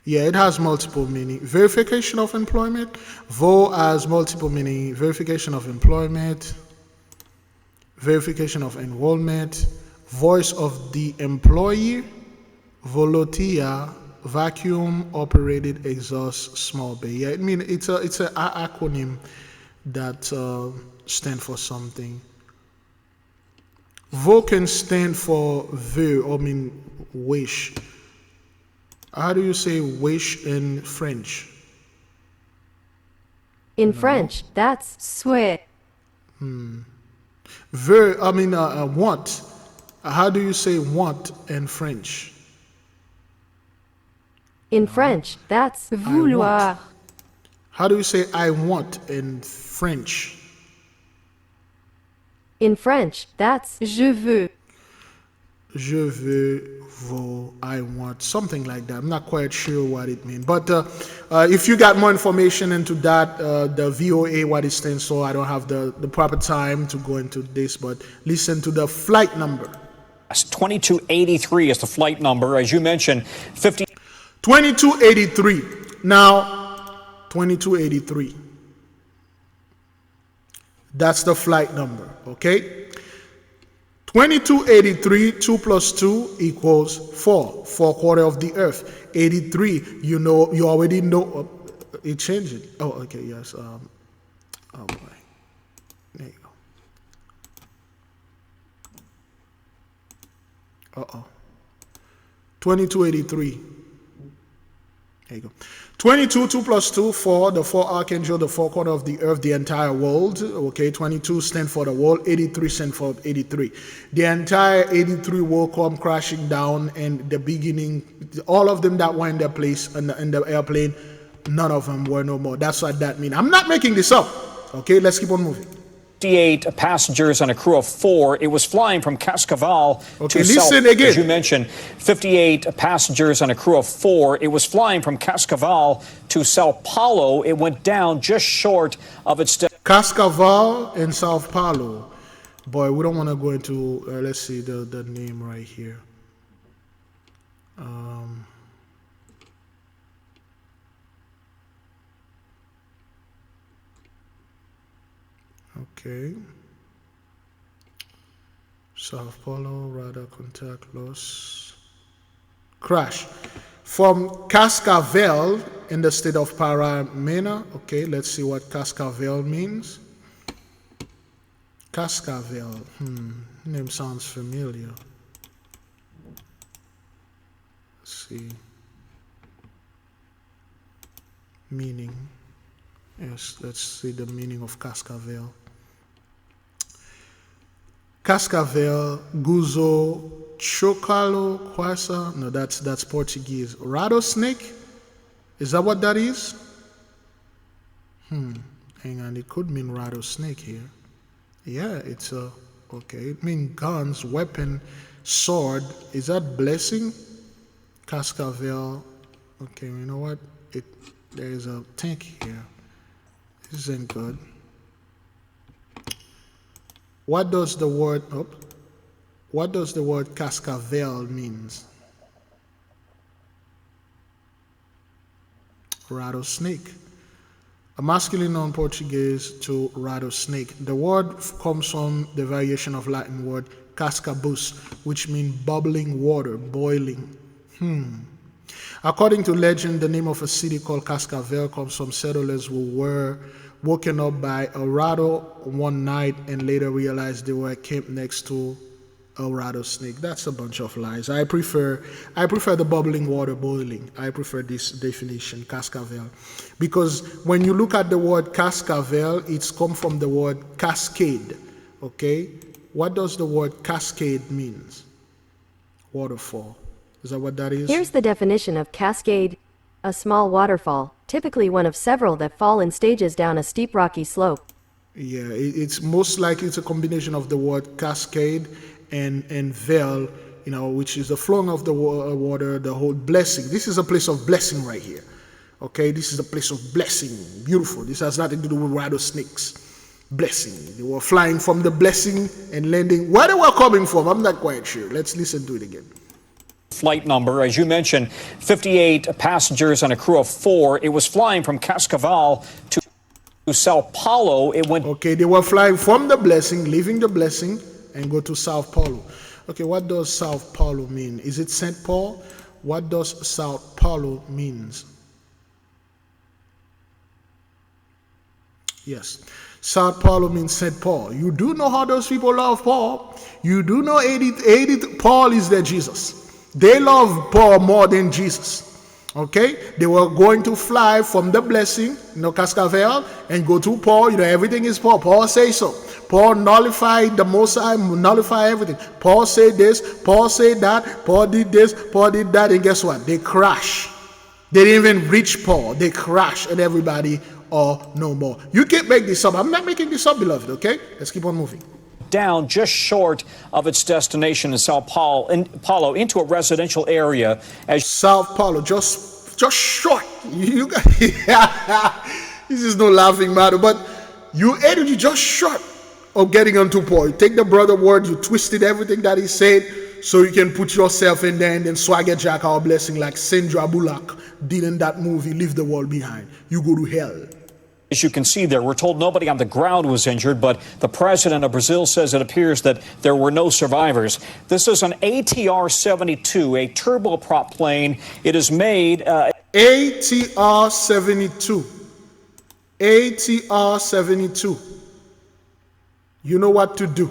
it has multiple meaning. Verification of employment. Vo has multiple meaning. Verification of employment. Verification of enrollment, voice of the employee, volotia, vacuum operated exhaust small bay. Yeah, I mean it's an acronym that stands for something. Vo can stand for vœu, or mean wish. How do you say wish in French? In French, that's souhait. Want. How do you say want in French? In French, that's vouloir. How do you say I want in French? In French, that's je veux. Je veux, veux, I want, something like that. I'm not quite sure what it means. But if you got more information into that, the VOA, what it stands for, I don't have the proper time to go into this, but listen to the flight number. 2283 is the flight number. As you mentioned, 2283. Now, 2283. That's the flight number, okay? 2283, 2 plus 2 equals 4. 4/4 of the earth. 83, you already know. It changed it. Oh, okay, yes. Oh, boy. There you go. Uh-oh. 2283. There you go. 22, 2 plus 2, 4, the 4 archangel, the 4/4 of the earth, the entire world. Okay, 22 stand for the world, 83 stand for 83. The entire 83 will come crashing down, and the beginning, all of them that were in their place in the airplane, none of them were no more. That's what that means. I'm not making this up. Okay, let's keep on moving. 58 passengers and a crew of 4. It was flying from Cascavel Okay, to Sao. listen again. As you mentioned, 58 passengers and a crew of 4. It was flying from Cascavel to Sao Paulo. It went down just short of its Cascavel in Sao Paulo. Boy, we don't want to go into, let's see the name right here. Okay. Sao Paulo, radar contact loss. Crash. From Cascavel in the state of Paraná. Okay, let's see what Cascavel means. Cascavel. Name sounds familiar. Let's see. Meaning. Yes, let's see the meaning of Cascavel. Cascavel, Guzo, Chocalo, Quasa. No, that's Portuguese. Rattlesnake? Is that what that is? Hang on, it could mean rattlesnake here. Yeah, it's a, okay. It means guns, weapon, sword. Is that blessing? Cascavel. Okay, you know what? There is a tank here. This isn't good. What does the word Cascavel means? Rattlesnake. A masculine noun Portuguese to rattlesnake. The word comes from the variation of Latin word cascabus, which means bubbling water, boiling. According to legend, the name of a city called Cascavel comes from settlers who were woken up by a rattle one night and later realized they were camped next to a rattlesnake. That's a bunch of lies. I prefer the bubbling water boiling. I prefer this definition, Cascavel. Because when you look at the word Cascavel, it's come from the word cascade. Okay? What does the word cascade means? Waterfall. Is that what that is? Here's the definition of cascade: a small waterfall, typically one of several that fall in stages down a steep rocky slope. Yeah, it's most likely it's a combination of the word cascade and veil, which is the flowing of the water, the whole blessing. This is a place of blessing right here. Okay, this is a place of blessing. Beautiful. This has nothing to do with rattlesnakes. Blessing. They were flying from the blessing and landing. Where they were coming from, I'm not quite sure. Let's listen to it again. Flight number, as you mentioned, 58 passengers and a crew of 4. It was flying from Cascavel to Sao Paulo. It went. Okay, they were flying from the blessing, leaving the blessing, and go to Sao Paulo. Okay, what does Sao Paulo mean? Is it St. Paul? What does Sao Paulo means? Yes. Sao Paulo means St. Paul. You do know how those people love Paul. You do know Paul is their Jesus. They love Paul more than Jesus. Okay? They were going to fly from the blessing, Cascavel, and go to Paul. Everything is Paul. Paul says so. Paul nullified the Most High, nullify everything. Paul said this, Paul said that, Paul did this, Paul did that, and guess what? They crash. They didn't even reach Paul. They crash, and everybody no more. You can't make this up. I'm not making this up, beloved, okay? Let's keep on moving. Down just short of its destination in Sao Paulo into a residential area. As Sao Paulo, just short. You got this is no laughing matter, but you just short of getting onto Paul. You take the brother word, you twisted everything that he said, so you can put yourself in there and then swagger jack our blessing like Sandra Bullock did in that movie, Leave the World Behind. You go to hell. As you can see there, we're told nobody on the ground was injured, but the president of Brazil says it appears that there were no survivors. This is an ATR-72, a turboprop plane. It is made... ATR-72. ATR-72. You know what to do.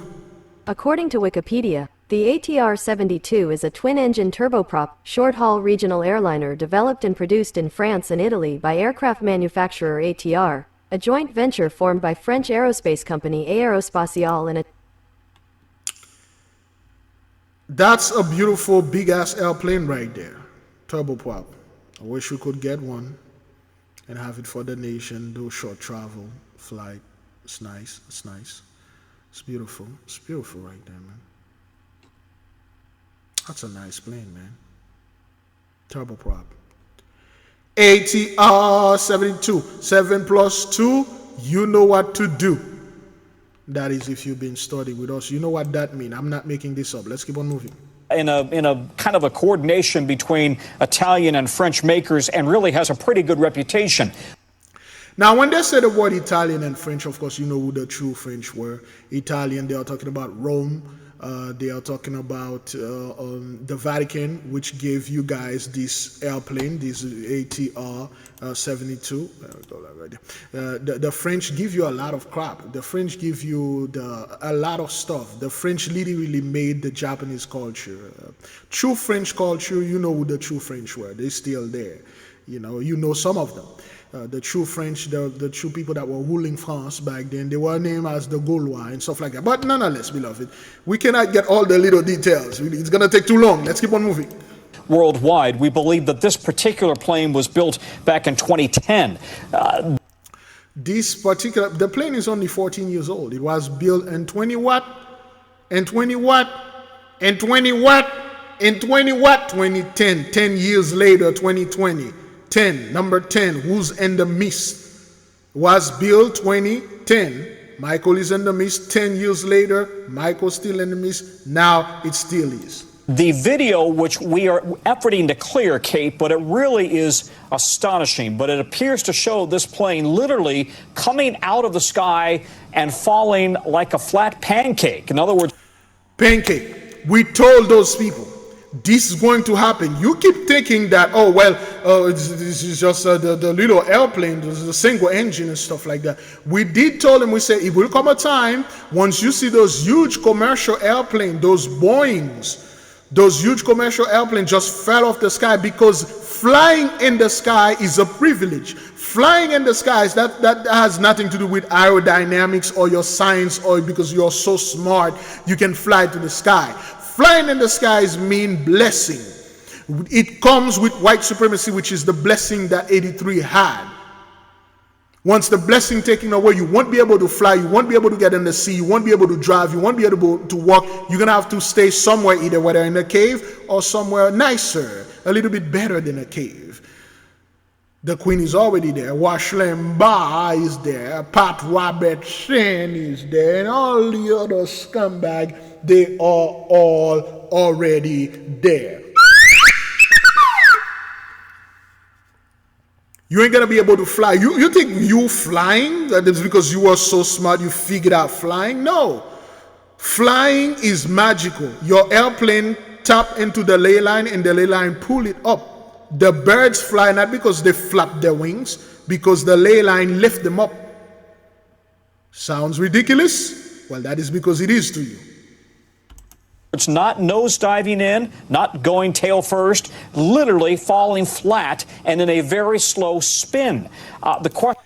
According to Wikipedia, the ATR-72 is a twin-engine turboprop, short-haul regional airliner developed and produced in France and Italy by aircraft manufacturer ATR, a joint venture formed by French aerospace company Aérospatiale and a... That's a beautiful big-ass airplane right there. Turboprop. I wish we could get one and have it for the nation, do short travel, flight. It's nice. It's nice. It's beautiful. It's beautiful right there, man. That's a nice plane, man. Turboprop. ATR 72. 7 plus 2. You know what to do. That is if you've been studying with us. You know what that means. I'm not making this up. Let's keep on moving. In a kind of a coordination between Italian and French makers, and really has a pretty good reputation. Now, when they say the word Italian and French, of course, you know who the true French were. Italian, they are talking about Rome. They are talking about the Vatican, which gave you guys this airplane, this ATR 72. The French give you a lot of crap. The French give you a lot of stuff. The French literally made the Japanese culture. True French culture, you know who the true French were. They're still there. You know some of them. The true French, the true people that were ruling France back then, they were named as the Gaulois and stuff like that. But nonetheless, beloved, we cannot get all the little details. It's going to take too long. Let's keep on moving. Worldwide, we believe that this particular plane was built back in 2010. The plane is only 14 years old. It was built in 20 what? And 20 what? And 20 what? And 20 what? 2010. 10 years later, 2020. 10, number 10, Who's in the Mist, was built 2010. Michael is in the mist. 10 years later, Michael's still in the mist. Now it still is. The video, which we are efforting to clear, Kate, but it really is astonishing. But it appears to show this plane literally coming out of the sky and falling like a flat pancake. In other words, pancake. We told those people this is going to happen. You keep thinking that, oh, well, this is just the little airplane, the single engine and stuff like that. We did tell them, we said, it will come a time, once you see those huge commercial airplanes, those Boeings, those huge commercial airplanes just fell off the sky, because flying in the sky is a privilege. Flying in the skies, that has nothing to do with aerodynamics or your science, or because you're so smart, you can fly to the sky. Flying in the skies mean blessing. It comes with white supremacy, which is the blessing that 83 had. Once the blessing taken away, you won't be able to fly, you won't be able to get in the sea, you won't be able to drive, you won't be able to walk. You're going to have to stay somewhere, either whether in a cave or somewhere nicer, a little bit better than a cave. The Queen is already there. Washlem Ba is there. Pat Robertson is there. And all the other scumbags, they are all already there. You ain't gonna be able to fly. You think you flying, that is because you are so smart, you figured out flying? No. Flying is magical. Your airplane tap into the ley line and the ley line pull it up. The birds fly not because they flap their wings, because the ley line lift them up. Sounds ridiculous? Well, that is because it is to you. it's not nose diving in, not going tail first, literally falling flat and in a very slow spin. The question.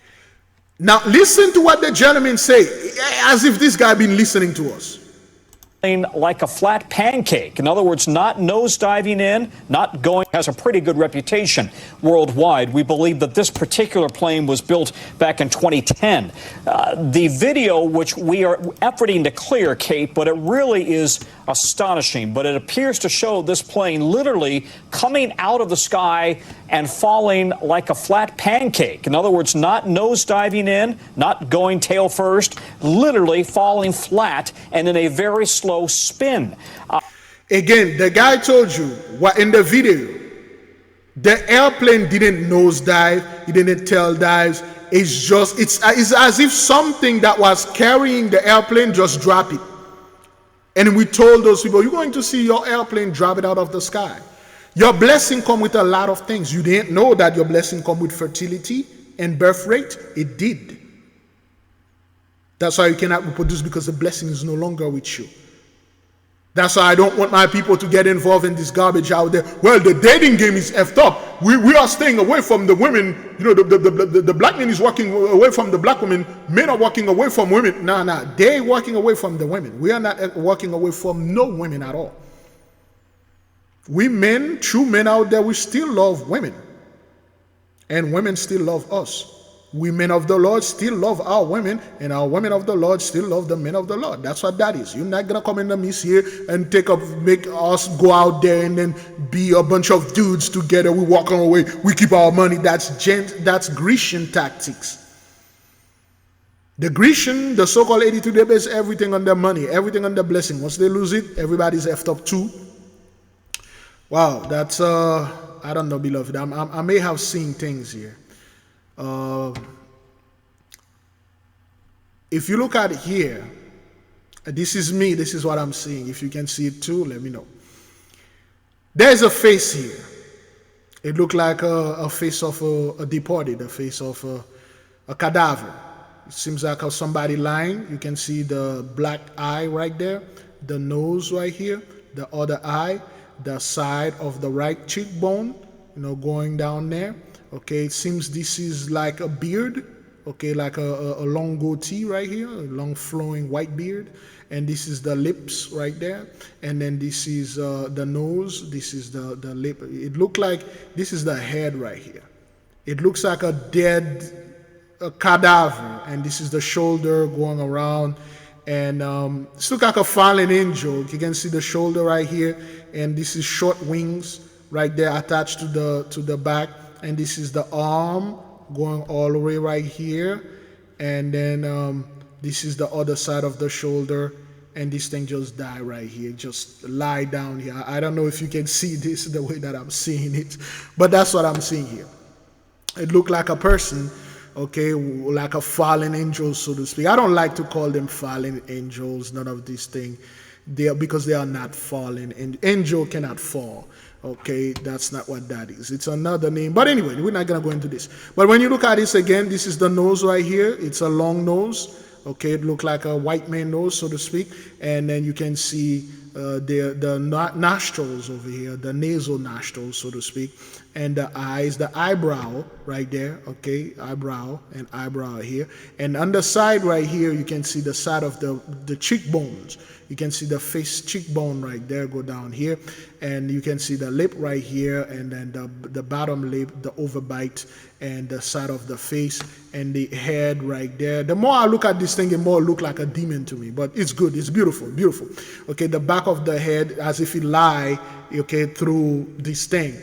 Now listen to what the gentleman say, as if this guy been listening to us. Like a flat pancake. In other words, not nose diving in, not going, has a pretty good reputation worldwide. We believe that this particular plane was built back in 2010. The video, which we are efforting to clear, Kate, but it really is astonishing. But it appears to show this plane literally coming out of the sky and falling like a flat pancake. In other words, not nose diving in, not going tail first, literally falling flat and in a very slow spin. Again, the guy told you what in the video, the airplane didn't nose dive, it didn't tail dives. It's as if something that was carrying the airplane just dropped it. And we told those people, you're going to see your airplane drop it out of the sky. Your blessing come with a lot of things. You didn't know that your blessing come with fertility and birth rate. It did. That's why you cannot reproduce, because the blessing is no longer with you. That's why I don't want my people to get involved in this garbage out there. Well, the dating game is effed up. We are staying away from the women. You know, the black man is walking away from the black women. Men are walking away from women. Nah. They're walking away from the women. We are not walking away from no women at all. We men, true men out there, we still love women. And women still love us. We men of the Lord still love our women, and our women of the Lord still love the men of the Lord. That's what that is. You're not gonna come in the midst here and make us go out there and then be a bunch of dudes together. We walk on our way. We keep our money. That's Grecian tactics. The Grecian, the so-called 82, they base everything on their money, everything on their blessing. Once they lose it, everybody's effed up too. Wow, that's I don't know, beloved. I may have seen things here. If you look at it here, this is me, this is what I'm seeing. If you can see it too, let me know. There's a face here. It looked like a face of a deported, a face of a cadaver. It seems like somebody lying. You can see the black eye right there, the nose right here, the other eye, the side of the right cheekbone, going down there. Okay, it seems this is like a beard, okay, like a long goatee right here, a long flowing white beard. And this is the lips right there. And then this is the nose, this is the lip. It looks like this is the head right here. It looks like a dead cadaver. And this is the shoulder going around. And it looks like a fallen angel. You can see the shoulder right here. And this is short wings right there attached to the back. And this is the arm going all the way right here. And then this is the other side of the shoulder. And this thing just died right here. Just lie down here. I don't know if you can see this the way that I'm seeing it. But that's what I'm seeing here. It looked like a person, okay, like a fallen angel, so to speak. I don't like to call them fallen angels, none of these things. Because they are not fallen. And angel cannot fall. Okay, that's not what that is. It's another name. But anyway, we're not going to go into this. But when you look at this again, this is the nose right here. It's a long nose. Okay, it looks like a white man nose, so to speak. And then you can see the nostrils over here, the nasal nostrils, so to speak. And the eyes, the eyebrow right there. Okay, eyebrow and eyebrow here. And on the side right here, you can see the side of the cheekbones. You can see the face cheekbone right there go down here. And you can see the lip right here. And then the bottom lip, the overbite, and the side of the face, and the head right there. The more I look at this thing, the more it look like a demon to me. But it's good. It's beautiful. Beautiful. Okay, the back of the head as if it lie, okay, through this thing.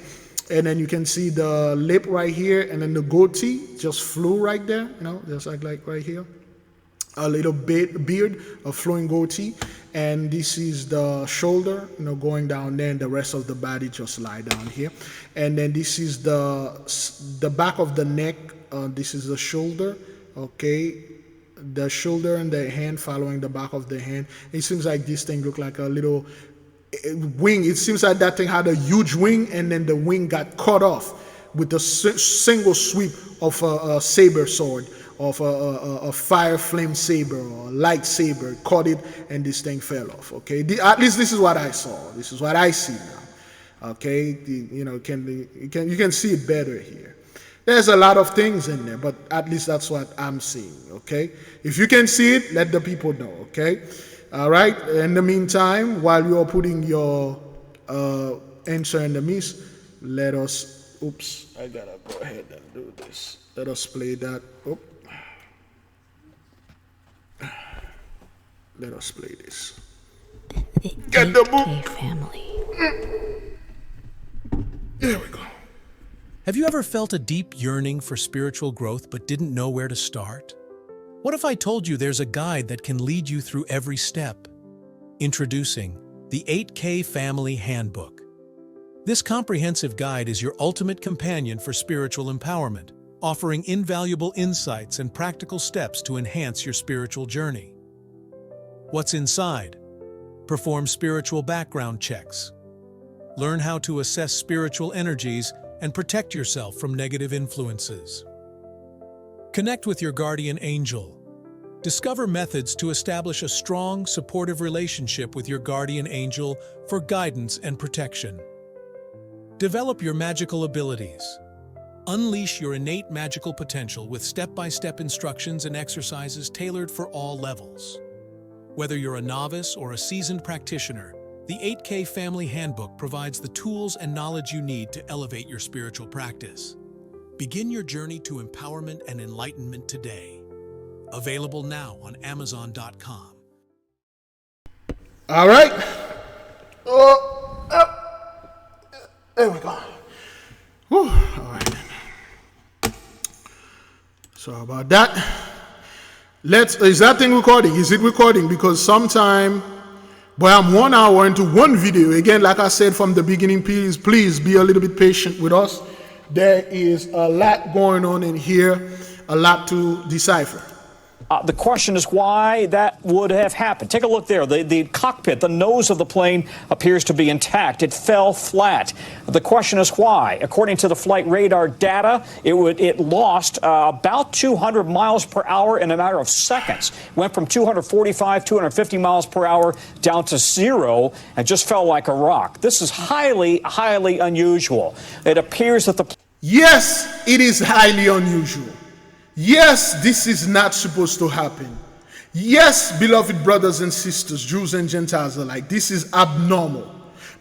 And then you can see the lip right here. And then the goatee just flew right there. Just like right here. A little beard, a flowing goatee. And this is the shoulder, going down there, and the rest of the body just lie down here. And then this is the back of the neck. This is the shoulder, okay? The shoulder and the hand following the back of the hand. It seems like this thing looked like a little wing. It seems like that thing had a huge wing, and then the wing got cut off with a single sweep of a saber sword, of a fire flame saber or a lightsaber. Caught it, and this thing fell off. Okay, at least this is what I saw. This is what I see now. Okay, you can see it better here. There's a lot of things in there, but at least that's what I'm seeing. Okay, if you can see it, let the people know. Okay, all right. In the meantime, while you are putting your answer in the midst, let us. Oops, I gotta go ahead and do this. Let us play that. Oh. Let us play this. Get the book. Family. There we go. Have you ever felt a deep yearning for spiritual growth but didn't know where to start? What if I told you there's a guide that can lead you through every step? Introducing the 8K Family Handbook. This comprehensive guide is your ultimate companion for spiritual empowerment, offering invaluable insights and practical steps to enhance your spiritual journey. What's inside? Perform spiritual background checks. Learn how to assess spiritual energies and protect yourself from negative influences. Connect with your guardian angel. Discover methods to establish a strong, supportive relationship with your guardian angel for guidance and protection. Develop your magical abilities. Unleash your innate magical potential with step-by-step instructions and exercises tailored for all levels. Whether you're a novice or a seasoned practitioner, the 8K Family Handbook provides the tools and knowledge you need to elevate your spiritual practice. Begin your journey to empowerment and enlightenment today. Available now on Amazon.com. All right. There we go. Whew. All right. Sorry about that. Is that thing recording? Is it recording? Because sometime, boy, I'm 1 hour into one video. Again, like I said from the beginning, please be a little bit patient with us. There is a lot going on in here, a lot to decipher. The question is why that would have happened. Take a look there. The cockpit, the nose of the plane appears to be intact. It fell flat. The question is why. According to the flight radar data, it lost about 200 miles per hour in a matter of seconds. Went from 245, 250 miles per hour down to 0 and just fell like a rock. This is highly, highly unusual. It appears that the... Yes, it is highly unusual. Yes, this is not supposed to happen. Yes, beloved brothers and sisters, Jews and Gentiles alike, this is abnormal.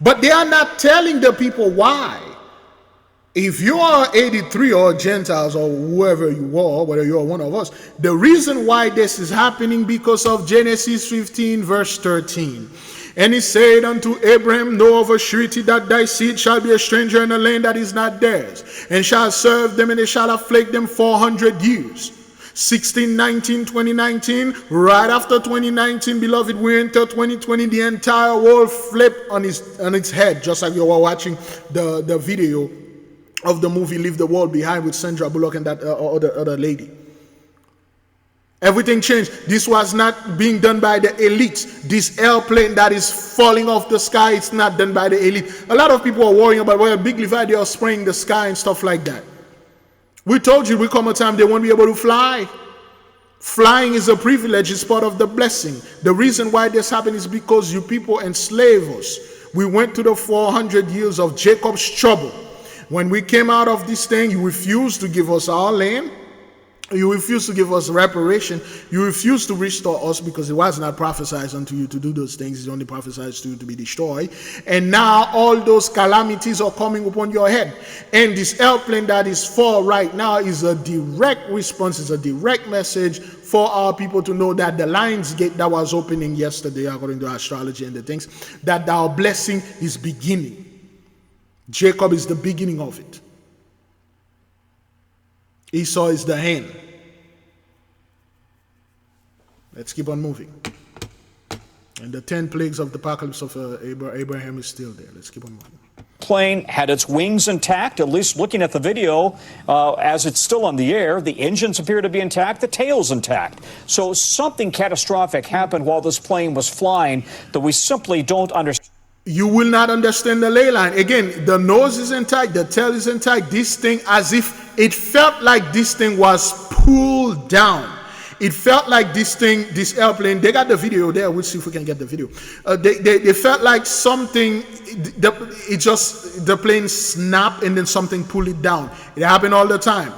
But they are not telling the people why. If you are 83 or Gentiles or whoever you are, whether you are one of us, the reason why this is happening because of Genesis 15 verse 13. And he said unto Abraham, know of a surety that thy seed shall be a stranger in a land that is not theirs, and shall serve them, and they shall afflict them 400 years. 2019, right after 2019, beloved, we enter 2020, the entire world flipped on its head, just like you were watching the video of the movie Leave the World Behind with Sandra Bullock and that other lady. Everything changed. This was not being done by the elites. This airplane that is falling off the sky, it's not done by the elite. A lot of people are worrying about, well, Big Levi, they are spraying the sky and stuff like that. We told you, will come a time they won't be able to fly. Flying is a privilege, it's part of the blessing. The reason why this happened is because you people enslave us. We went to the 400 years of Jacob's trouble. When we came out of this thing, you refused to give us our land. You refuse to give us reparation. You refuse to restore us because it was not prophesied unto you to do those things. It's only prophesied to you to be destroyed. And now all those calamities are coming upon your head. And this airplane that is for right now is a direct response, is a direct message for our people to know that the Lion's Gate that was opening yesterday, according to astrology and the things, that our blessing is beginning. Jacob is the beginning of it. Esau is the hand. Let's keep on moving. And the 10 plagues of the apocalypse of Abraham is still there. Let's keep on moving. Plane had its wings intact, at least looking at the video, as it's still on the air. The engines appear to be intact, the tail's intact. So something catastrophic happened while this plane was flying that we simply don't understand. You will not understand the ley line. Again, the nose is intact, the tail is intact. This thing, as if it felt like this thing was pulled down. It felt like this thing, this airplane, they got the video there. We'll see if we can get the video. They felt like something, the plane snapped and then something pulled it down. It happened all the time.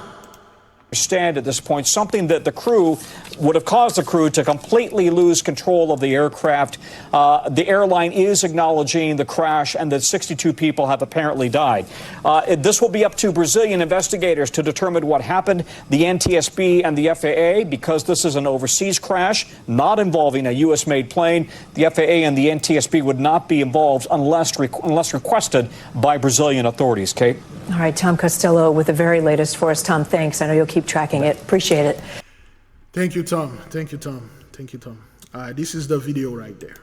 Understand at this point something that the crew would have caused the crew to completely lose control of the aircraft. The airline is acknowledging the crash and that 62 people have apparently died. This will be up to Brazilian investigators to determine what happened. The NTSB and the FAA, because this is an overseas crash not involving a U.S.-made plane, the FAA and the NTSB would not be involved unless requested by Brazilian authorities. Kate? All right, Tom Costello with the very latest for us. Tom, thanks. I know you'll keep tracking it. Appreciate it. Thank you, Tom. Thank you, Tom. Thank you, Tom. All right, this is the video right there.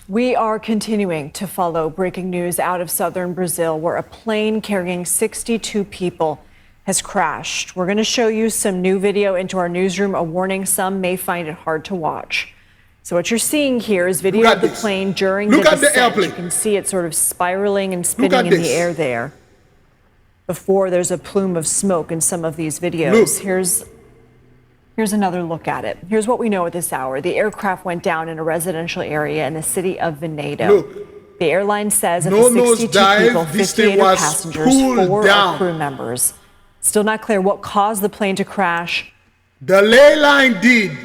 We are continuing to follow breaking news out of southern Brazil, where a plane carrying 62 people has crashed. We're going to show you some new video into our newsroom, a warning some may find it hard to watch. So what you're seeing here is video of the plane during the descent. You can see it sort of spiraling and spinning in the air there before there's a plume of smoke in some of these videos. Here's another look at it. Here's what we know at this hour. The aircraft went down in a residential area in the city of Veneto. The airline says of the 62 people, 58 are passengers, 4 are crew members. Still not clear what caused the plane to crash. The ley line did.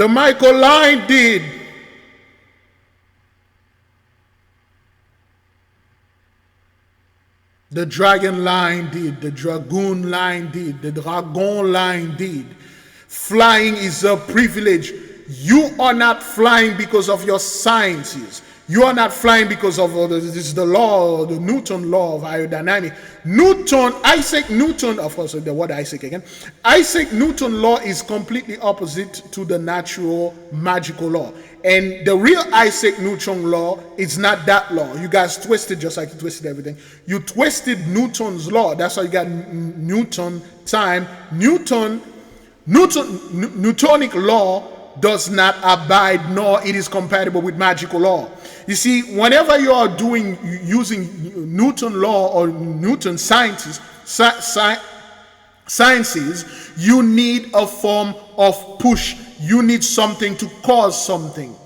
The Michael line did. The Dragon line did. The Dragoon line did. The Dragon line did. Flying is a privilege. You are not flying because of your sciences. You are not flying because of this is the law, the Newton law of aerodynamics. Isaac Newton, of course, the word Isaac again. Isaac Newton law is completely opposite to the natural magical law. And the real Isaac Newton law is not that law. You guys twisted just like you twisted everything. You twisted Newton's law. That's why you got Newton time. Newtonic law does not abide, nor it is compatible with magical law. You see, whenever you are using Newton law or Newton sciences, you need a form of push. You need something to cause something.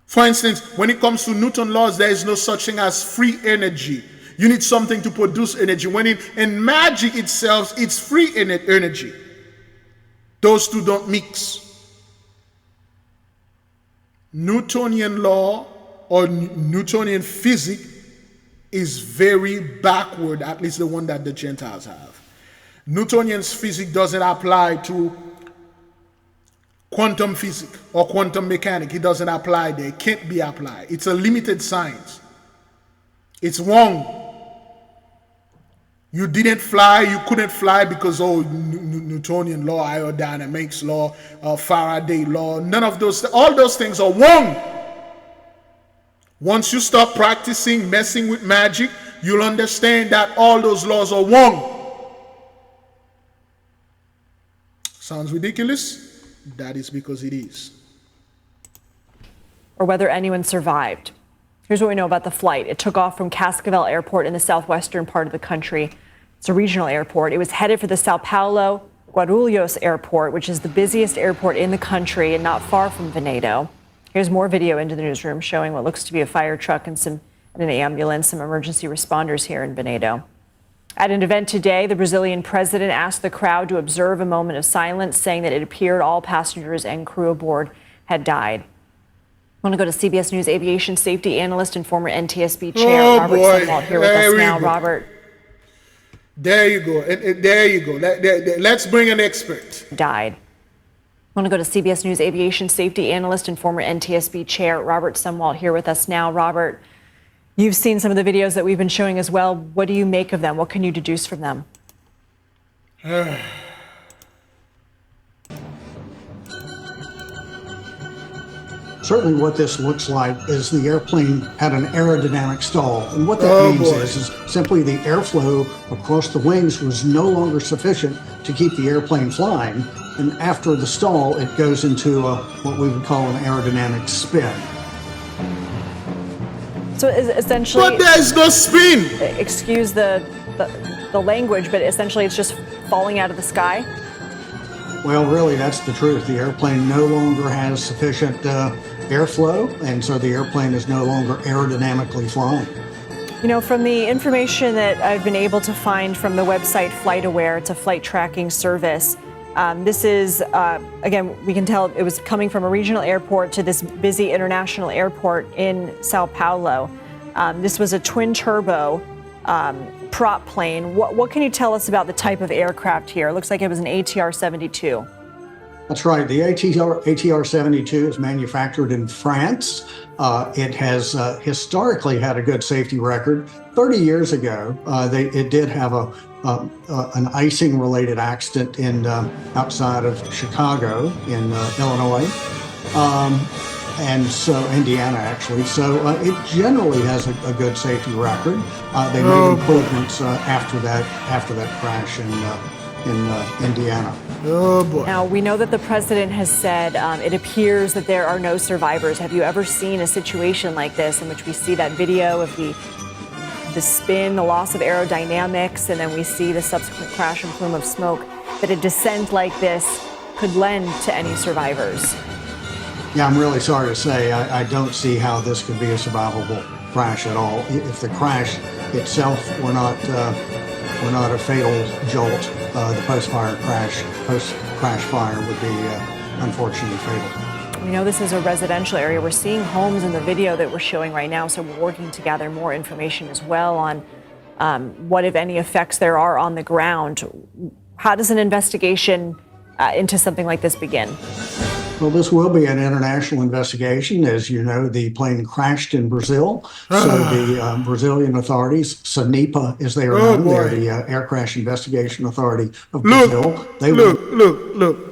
For instance, when it comes to Newton laws, there is no such thing as free energy. You need something to produce energy. When in magic itself, it's free energy. Those two don't mix. Newtonian law or Newtonian physics is very backward, at least the one that the Gentiles have. Newtonian physics doesn't apply to quantum physics or quantum mechanics. It doesn't apply there. It can't be applied. It's a limited science. It's wrong. You didn't fly, you couldn't fly because Newtonian law, aerodynamics law, Faraday law, none of those, all those things are wrong. Once you stop practicing messing with magic, you'll understand that all those laws are wrong. Sounds ridiculous? That is because it is. Or whether anyone survived. Here's what we know about the flight. It took off from Cascavel Airport in the southwestern part of the country. It's a regional airport. It was headed for the Sao Paulo Guarulhos Airport, which is the busiest airport in the country and not far from Veneto. Here's more video into the newsroom showing what looks to be a fire truck and an ambulance, some emergency responders here in Veneto. At an event today, the Brazilian president asked the crowd to observe a moment of silence, saying that it appeared all passengers and crew aboard had died. I want to go to CBS News aviation safety analyst and former NTSB chair, Robert Sumwalt, here with us now. Robert. There you go. There you go. Let's bring an expert. Died. I want to go to CBS News aviation safety analyst and former NTSB chair, Robert Sumwalt, here with us now. Robert, you've seen some of the videos that we've been showing as well. What do you make of them? What can you deduce from them? Certainly what this looks like is the airplane had an aerodynamic stall. And what that means is simply the airflow across the wings was no longer sufficient to keep the airplane flying. And after the stall, it goes into what we would call an aerodynamic spin. So essentially... But there's no spin! Excuse the language, but essentially it's just falling out of the sky? Well, really, that's the truth. The airplane no longer has sufficient airflow, and so the airplane is no longer aerodynamically flying. You know, from the information that I've been able to find from the website FlightAware, it's a flight tracking service. This is, again, we can tell it was coming from a regional airport to this busy international airport in Sao Paulo. This was a twin-turbo prop plane. What can you tell us about the type of aircraft here? It looks like it was an ATR-72. That's right. The ATR-72 is manufactured in France. It has historically had a good safety record. 30 years ago, it did have an icing-related accident outside of Chicago in Illinois. And so Indiana, actually. So it generally has a good safety record. They made improvements after that crash in Indiana. Oh boy. Now, we know that the president has said it appears that there are no survivors. Have you ever seen a situation like this in which we see that video of the spin, the loss of aerodynamics, and then we see the subsequent crash and plume of smoke, that a descent like this could lend to any survivors? Yeah, I'm really sorry to say I don't see how this could be a survivable crash at all. If the crash itself were not a fatal jolt, the post-crash fire would be unfortunately fatal. We know this is a residential area. We're seeing homes in the video that we're showing right now, so we're working to gather more information as well on what, if any, effects there are on the ground. How does an investigation into something like this begin? Well, this will be an international investigation. As you know, the plane crashed in Brazil. So the Brazilian authorities, SANIPA as they are known, they're the Air Crash Investigation Authority of Brazil. Look.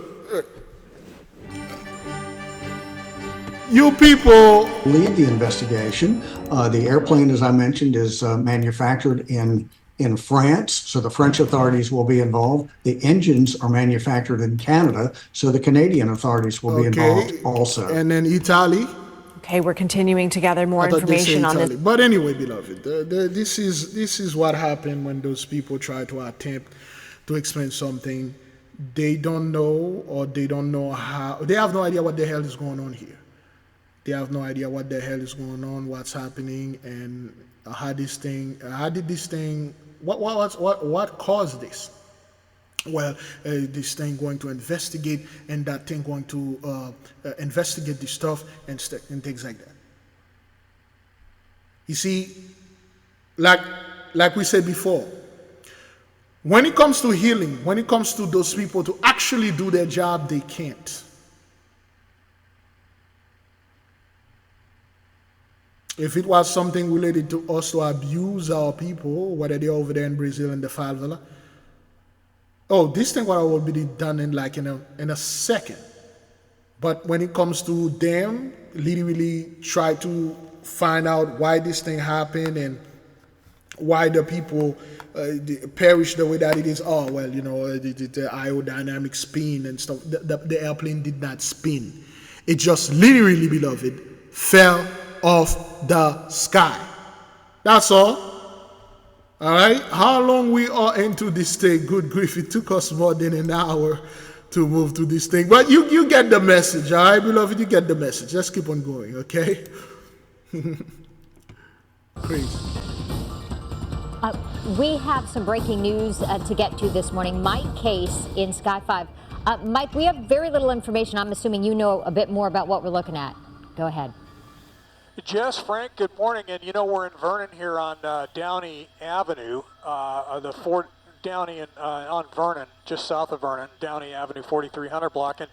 You people lead the investigation. The airplane, as I mentioned, is manufactured in France, so the French authorities will be involved. The engines are manufactured in Canada, so the Canadian authorities will be involved also. And then Italy. Okay, we're continuing to gather more information on this. But anyway, beloved, this is what happened when those people try to attempt to explain something they don't know, or they don't know how. They have no idea what the hell is going on here. They have no idea what the hell is going on, what's happening, and what caused this? Well, this thing going to investigate, and that thing going to investigate the stuff and things like that. You see, like we said before, when it comes to healing, when it comes to those people to actually do their job, they can't. If it was something related to us to abuse our people, whether they're over there in Brazil in the favela, this thing will be done in a second. But when it comes to them, literally try to find out why this thing happened and why the people perished the way that it is. The aerodynamic spin and stuff. The airplane did not spin. It just literally, beloved, fell off the sky. That's all. All right. How long we are into this thing? Good grief! It took us more than an hour to move to this thing, but you get the message. All right, beloved, you get the message. Let's keep on going. Okay. Crazy. We have some breaking news to get to this morning. Mike Case in Sky 5. Mike, we have very little information. I'm assuming you know a bit more about what we're looking at. Go ahead. Jess, Frank, good morning. And we're in Vernon here on Downey Avenue, the Fort Downey on Vernon, just south of Vernon, Downey Avenue, 4300 block. And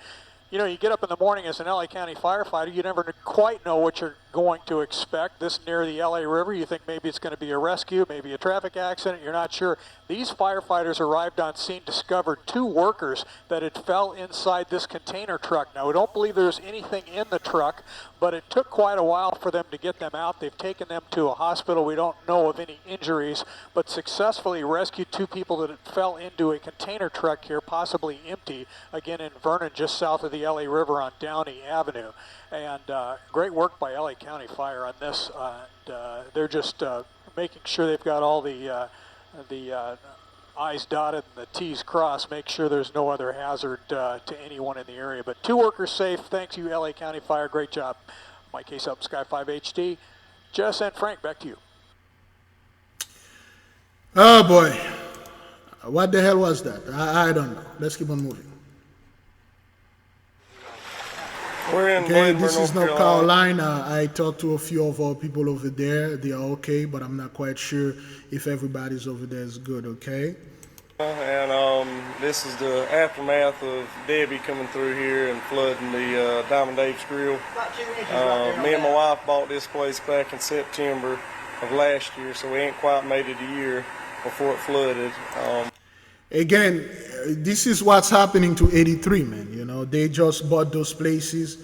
you get up in the morning as an LA County firefighter, you never quite know what you're going to expect. This near the LA River, you think maybe it's going to be a rescue, maybe a traffic accident, you're not sure. These firefighters arrived on scene, discovered 2 workers that had fell inside this container truck. Now, we don't believe there's anything in the truck, but it took quite a while for them to get them out. They've taken them to a hospital. We don't know of any injuries, but successfully rescued 2 people that had fell into a container truck here, possibly empty, again in Vernon, just south of the LA River on Downey Avenue. And great work by LA County Fire on this. They're just making sure they've got all the I's dotted and the T's crossed, make sure there's no other hazard to anyone in the area. But 2 workers safe. Thanks you, LA County Fire. Great job. Mike Case up Sky 5 HD. Jess and Frank, back to you. Oh boy. What the hell was that? I don't know. Let's keep on moving. We're in this is North Carolina. I talked to a few of our people over there. They are okay, but I'm not quite sure if everybody's over there is good, okay? And this is the aftermath of Debbie coming through here and flooding the Diamond Dave's Grill. Me and my wife bought this place back in September of last year, so we ain't quite made it a year before it flooded. Again, this is what's happening to 83, man. They just bought those places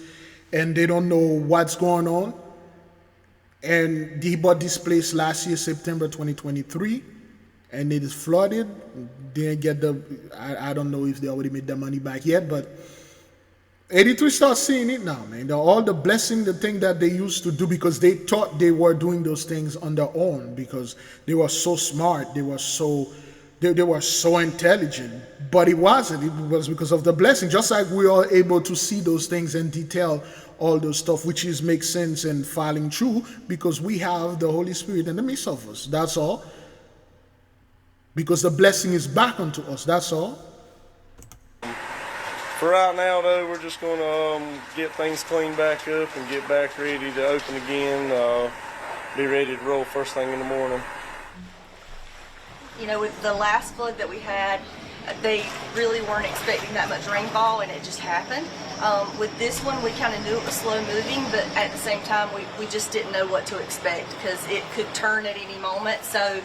and they don't know what's going on. And they bought this place last year, September 2023, and it is flooded. Didn't get I don't know if they already made their money back yet, but 83 starts seeing it now, man. All the blessing, the thing that they used to do, because they thought they were doing those things on their own because they were so smart, they were so intelligent, but it wasn't. It was because of the blessing. Just like we are able to see those things and detail all those stuff, which makes sense and falling true, because we have the Holy Spirit in the midst of us. That's all. Because the blessing is back unto us. That's all. For right now, though, we're just going to get things cleaned back up and get back ready to open again. Be ready to roll first thing in the morning. You know, with the last flood that we had, they really weren't expecting that much rainfall, and it just happened. With this one, we kind of knew it was slow moving, but at the same time, we just didn't know what to expect because it could turn at any moment. So,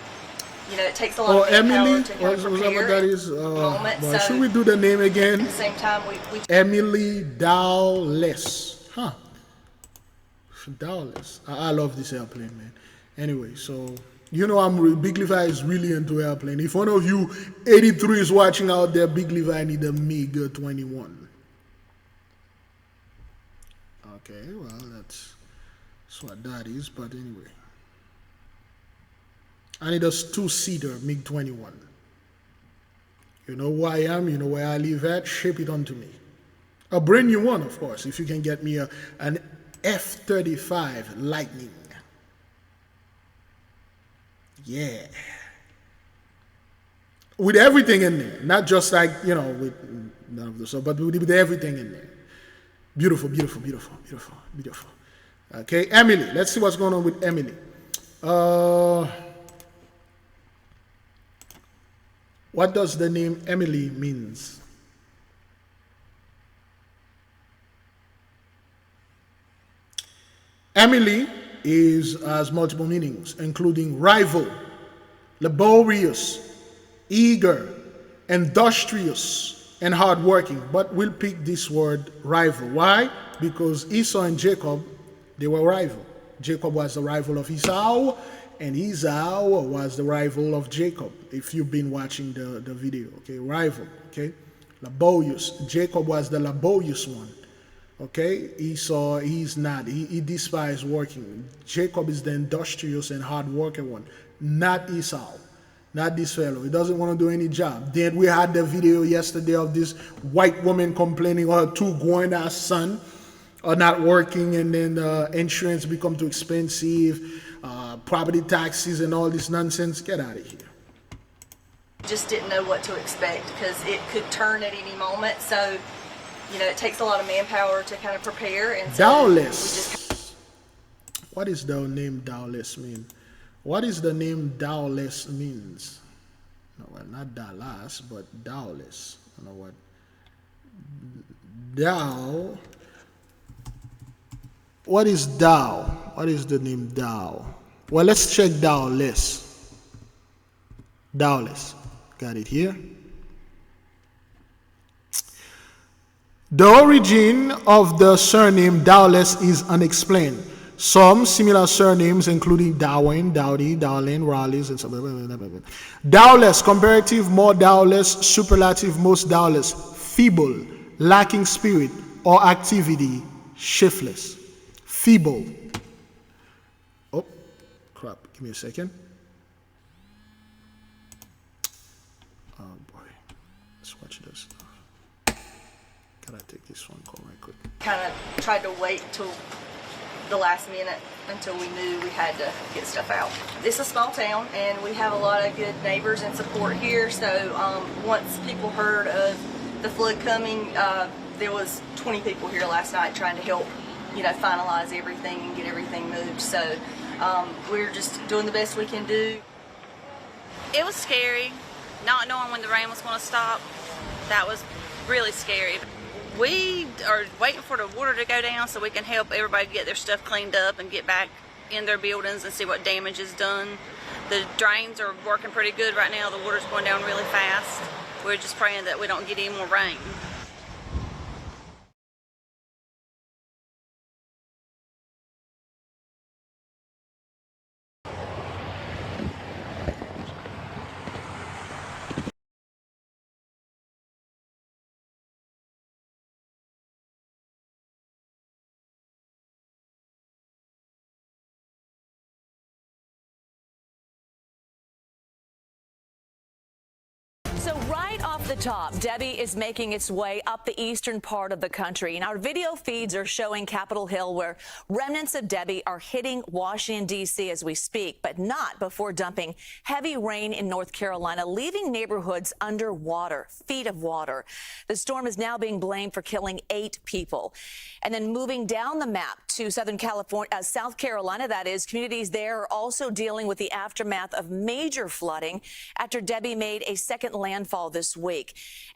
you know, it takes a lot of manpower to kind of prepare that is? moment. Well, So should we do the name again? at the same time, we Emily Dowless. Huh. Dowless. I love this airplane, man. Anyway, so, you know, Big Levi is really into airplane. If one of you 83 is watching out there, Big Levi need a MiG-21. Okay, well, that's what that is, but anyway. I need a two-seater MiG-21. You know who I am, you know where I live at, ship it onto me. A brand new one, of course, if you can get me an F-35 Lightning. Yeah. With everything in there, not just like, you know, with none of the stuff, but with everything in there. Beautiful, beautiful, beautiful, beautiful, beautiful. Okay, Emily. Let's see what's going on with Emily. What does the name Emily means? Emily has multiple meanings, including rival, laborious, eager, industrious, and hardworking. But we'll pick this word rival. Why? Because Esau and Jacob, they were rival. Jacob was the rival of Esau, and Esau was the rival of Jacob. If you've been watching the video, okay, rival, okay, laborious. Jacob was the laborious one. Okay, Esau, he's not. He despised working. Jacob is the industrious and hard-working one, not Esau, not this fellow. He doesn't want to do any job. Then we had the video yesterday of this white woman complaining her two grown-ass son are not working, and then insurance become too expensive, property taxes and all this nonsense. Get out of here. just didn't know what to expect because it could turn at any moment. So, you know, it takes a lot of manpower to kind of prepare. And so Dowless. What does the name Dowless mean? What is the name Dowless means? No, well, not Dallas, but Dowless. I don't know what. Dow. What is Dow? What is the name Dow? Well, let's check Dowless. Dowless. Got it here. The origin of the surname Dowless is unexplained. Some similar surnames, including Darwin, Dowdy, Dowling, Raleighs, and so on. Dowless, comparative, more dowless, superlative, most dowless, feeble, lacking spirit or activity, shiftless. Feeble. Oh, crap. Give me a second. Oh, boy. Let's watch this. Gotta take this one call right quick. kind of tried to wait till the last minute until we knew we had to get stuff out. It's a small town and we have a lot of good neighbors and support here. So once people heard of the flood coming, there was 20 people here last night trying to help, you know, finalize everything and get everything moved. So we're just doing the best we can do. It was scary, not knowing when the rain was going to stop. That was really scary. We are waiting for the water to go down so we can help everybody get their stuff cleaned up and get back in their buildings and see what damage is done. The drains are working pretty good right now. The water's going down really fast. We're just praying that we don't get any more rain. So right off At the top, Debbie is making its way up the eastern part of the country. And our video feeds are showing Capitol Hill, where remnants of Debbie are hitting Washington, D.C. as we speak, but not before dumping heavy rain in North Carolina, leaving neighborhoods underwater, feet of water. The storm is now being blamed for killing 8 people. And then moving down the map to Southern California, South Carolina, that is, communities there are also dealing with the aftermath of major flooding after Debbie made a second landfall this week.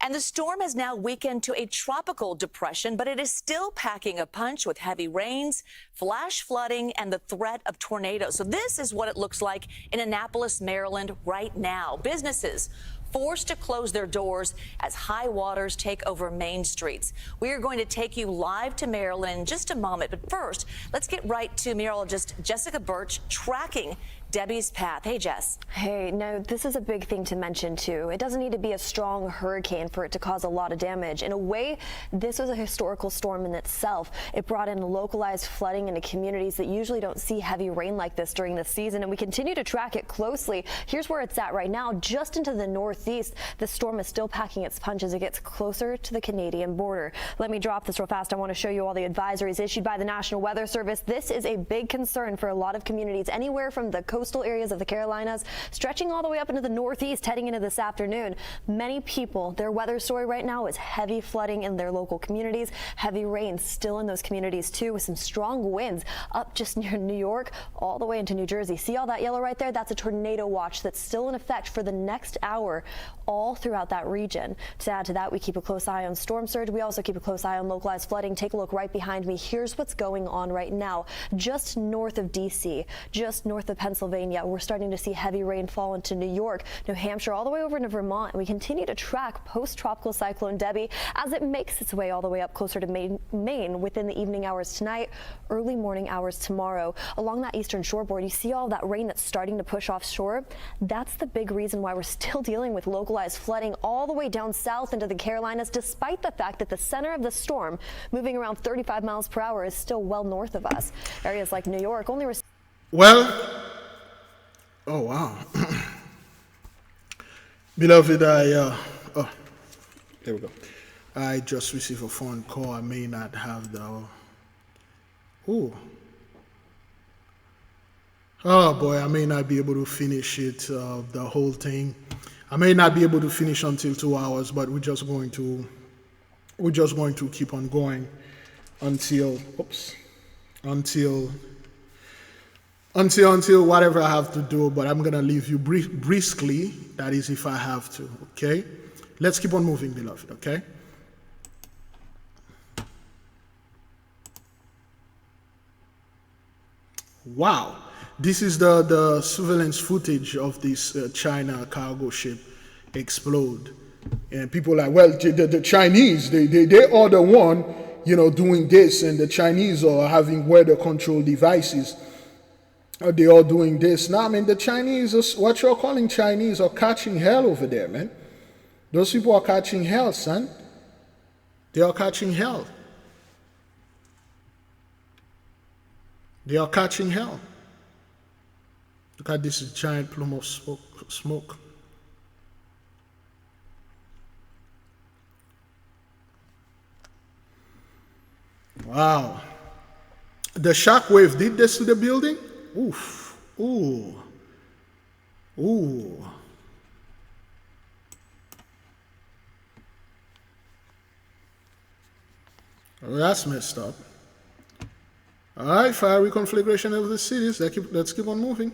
And the storm has now weakened to a tropical depression, but it is still packing a punch with heavy rains, flash flooding, and the threat of tornadoes. So this is what it looks like in Annapolis, Maryland right now. Businesses forced to close their doors as high waters take over main streets. We are going to take you live to Maryland in just a moment. But first, let's get right to meteorologist Jessica Birch tracking Debbie's path. Hey, Jess. Hey, no, this is a big thing to mention, too. It doesn't need to be a strong hurricane for it to cause a lot of damage. In a way, this was a historical storm in itself. It brought in localized flooding into communities that usually don't see heavy rain like this during the season, and we continue to track it closely. Here's where it's at right now, just into the northeast. The storm is still packing its punch as it gets closer to the Canadian border. Let me drop this real fast. I want to show you all the advisories issued by the National Weather Service. This is a big concern for a lot of communities, anywhere from the coastal areas of the Carolinas, stretching all the way up into the northeast, heading into this afternoon. Many people, their weather story right now is heavy flooding in their local communities, heavy rain still in those communities too, with some strong winds up just near New York, all the way into New Jersey. See all that yellow right there? That's a tornado watch that's still in effect for the next hour all throughout that region. To add to that, we keep a close eye on storm surge. We also keep a close eye on localized flooding. Take a look right behind me. Here's what's going on right now. Just north of D.C., just north of Pennsylvania, we're starting to see heavy rainfall into New York, New Hampshire, all the way over into Vermont. And we continue to track post-tropical cyclone Debbie as it makes its way all the way up closer to Maine within the evening hours tonight, early morning hours tomorrow. Along that eastern shoreboard, you see all that rain that's starting to push offshore. That's the big reason why we're still dealing with localized flooding all the way down south into the Carolinas, despite the fact that the center of the storm, moving around 35 miles per hour, is still well north of us. Areas like New York only oh wow. Beloved, there we go. I just received a phone call. I may not have the oh boy, I may not be able to finish it, the whole thing. I may not be able to finish until 2 hours, but we're just going to keep on going until whatever I have to do, but I'm gonna leave you briskly. That is if I have to, okay? Let's keep on moving, beloved, okay? Wow, this is the surveillance footage of this China cargo ship explode. And people are like, well, the Chinese, they are the one, doing this, and the Chinese are having weather control devices. They are doing this. Now, I mean, the Chinese, what you're calling Chinese, are catching hell over there, man. Those people are catching hell, son. They are catching hell. They are catching hell. Look at this giant plume of smoke. Wow. The shockwave did this to the building? Oof. Ooh. Ooh. Well, that's messed up. All right, fire reconfiguration of the cities. Let's keep on moving.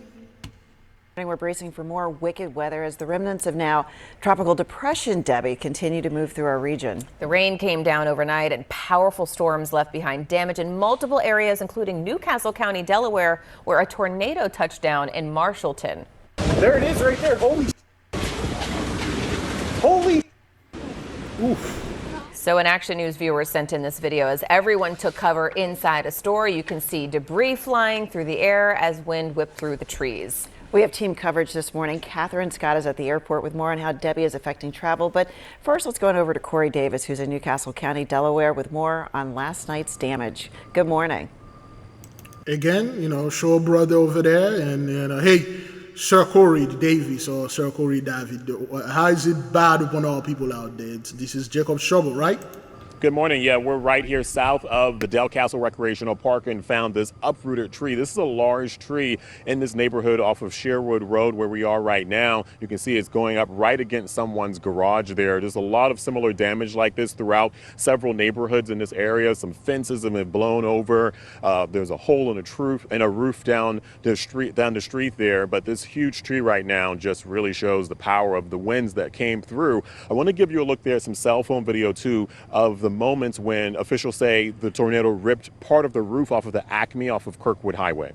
We're bracing for more wicked weather as the remnants of now Tropical Depression Debbie continue to move through our region. The rain came down overnight and powerful storms left behind damage in multiple areas, including Newcastle County, Delaware, where a tornado touched down in Marshallton. There it is right there. Holy. Oof. So an Action News viewer sent in this video as everyone took cover inside a store. You can see debris flying through the air as wind whipped through the trees. We have team coverage this morning. Catherine Scott is at the airport with more on how Debbie is affecting travel. But first, let's go on over to Corey Davis, who's in Newcastle County, Delaware, with more on last night's damage. Good morning. Again, show a brother over there, and hey, Sir Corey Davis or Sir Corey David, how is it bad upon all people out there? This is Jacob's Trouble, right? Good morning. Yeah, we're right here south of the Del Castle Recreational Park and found this uprooted tree. This is a large tree in this neighborhood off of Sherwood Road where we are right now. You can see it's going up right against someone's garage there. There's a lot of similar damage like this throughout several neighborhoods in this area. Some fences have been blown over. There's a hole in a roof down the street there. But this huge tree right now just really shows the power of the winds that came through. I want to give you a look there at some cell phone video too of the moments when officials say the tornado ripped part of the roof off of the Acme off of Kirkwood Highway.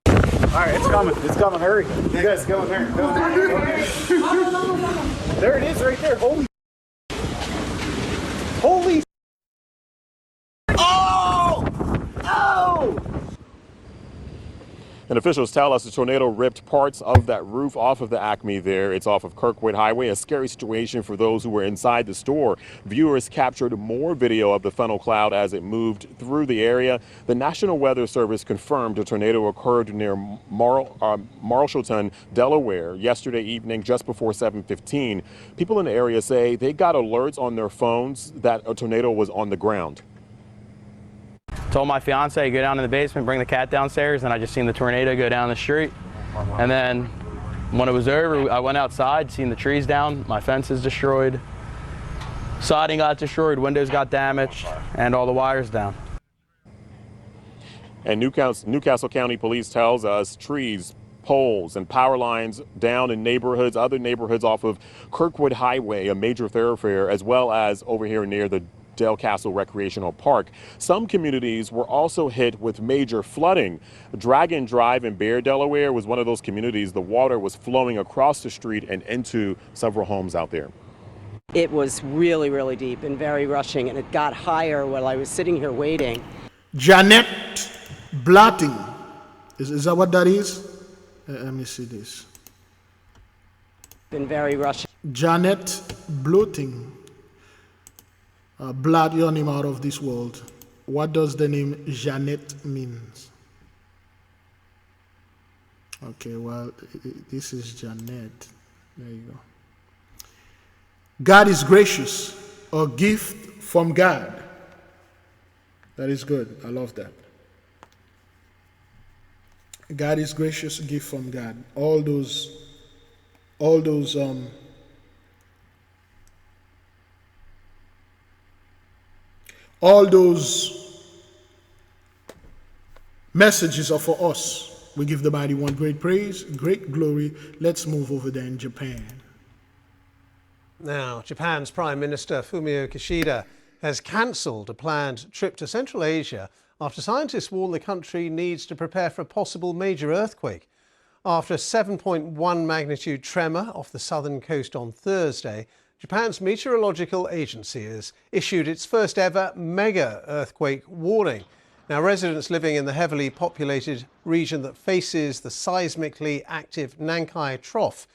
All right, it's coming. It's coming. Hurry. You guys go in there. Go in there. There it is right there. Holy. Oh! Oh! And officials tell us the tornado ripped parts of that roof off of the Acme there. It's off of Kirkwood Highway. A scary situation for those who were inside the store. Viewers captured more video of the funnel cloud as it moved through the area. The National Weather Service confirmed a tornado occurred near Marshallton, Delaware, yesterday evening just before 7:15. People in the area say they got alerts on their phones that a tornado was on the ground. Told my fiance, go down in the basement, bring the cat downstairs, and I just seen the tornado go down the street. And then when it was over, I went outside, seen the trees down, my fence is destroyed, siding got destroyed, windows got damaged, and all the wires down. And Newcastle County Police tells us trees, poles, and power lines down in other neighborhoods off of Kirkwood Highway, a major thoroughfare, as well as over here near the Del Castle Recreational Park. Some communities were also hit with major flooding. Dragon Drive in Bear, Delaware was one of those communities. The water was flowing across the street and into several homes out there. It was really, really deep and very rushing, and it got higher while I was sitting here waiting. Janet Blotting. Is that what that is? Let me see this. Been very rushing. Janet Bloating. Blot your name out of this world. What does the name Janet means? Okay, well, this is Janet. There you go. God is gracious, a gift from God. That is good. I love that. God is gracious, a gift from God. All those messages are for us. We give the mighty one great praise, great glory. Let's move over there in Japan. Now, Japan's Prime Minister Fumio Kishida has cancelled a planned trip to Central Asia after scientists warn the country needs to prepare for a possible major earthquake. After a 7.1 magnitude tremor off the southern coast on Thursday, Japan's meteorological agency has issued its first ever mega earthquake warning. Now, residents living in the heavily populated region that faces the seismically active Nankai Trough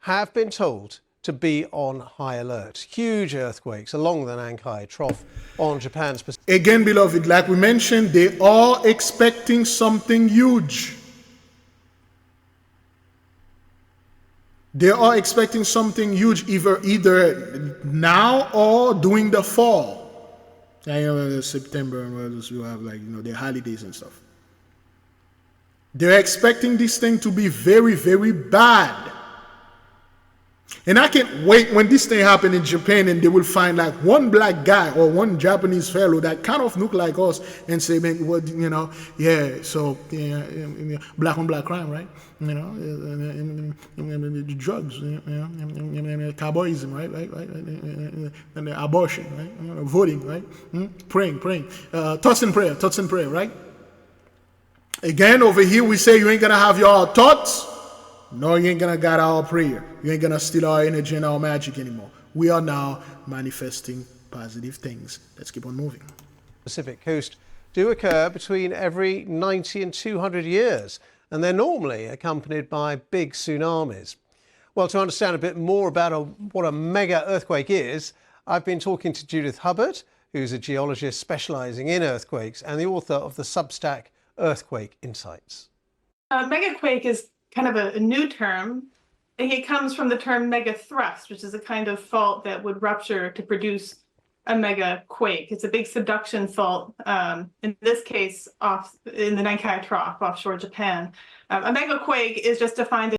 have been told to be on high alert. Huge earthquakes along the Nankai Trough on Japan's Pacific. Again, beloved, like we mentioned, they are expecting something huge. They are expecting something huge either now or during the fall. September and others will have their holidays and stuff. They're expecting this thing to be very, very bad. And I can't wait when this thing happens in Japan and they will find one black guy or one Japanese fellow that kind of look like us and say, man, what, black on black crime, right? Drugs, cowboyism, right? And abortion, right? Voting, right? Praying. Thoughts and prayer, right? Again, over here we say you ain't gonna have your thoughts. No, you ain't gonna get our prayer. You ain't gonna steal our energy and our magic anymore. We are now manifesting positive things. Let's keep on moving. Pacific coast do occur between every 90 and 200 years, and they're normally accompanied by big tsunamis. Well, to understand a bit more about what a mega earthquake is, I've been talking to Judith Hubbard, who's a geologist specializing in earthquakes and the author of the Substack Earthquake Insights. A megaquake is kind of a new term. It comes from the term mega thrust, which is a kind of fault that would rupture to produce a mega quake. It's a big subduction fault, in this case, off in the Nankai Trough, offshore Japan. A mega quake is just defined.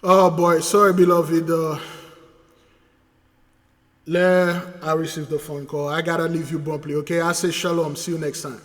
Oh boy, sorry, beloved. I received the phone call. I gotta leave you promptly, okay? I say shalom. See you next time.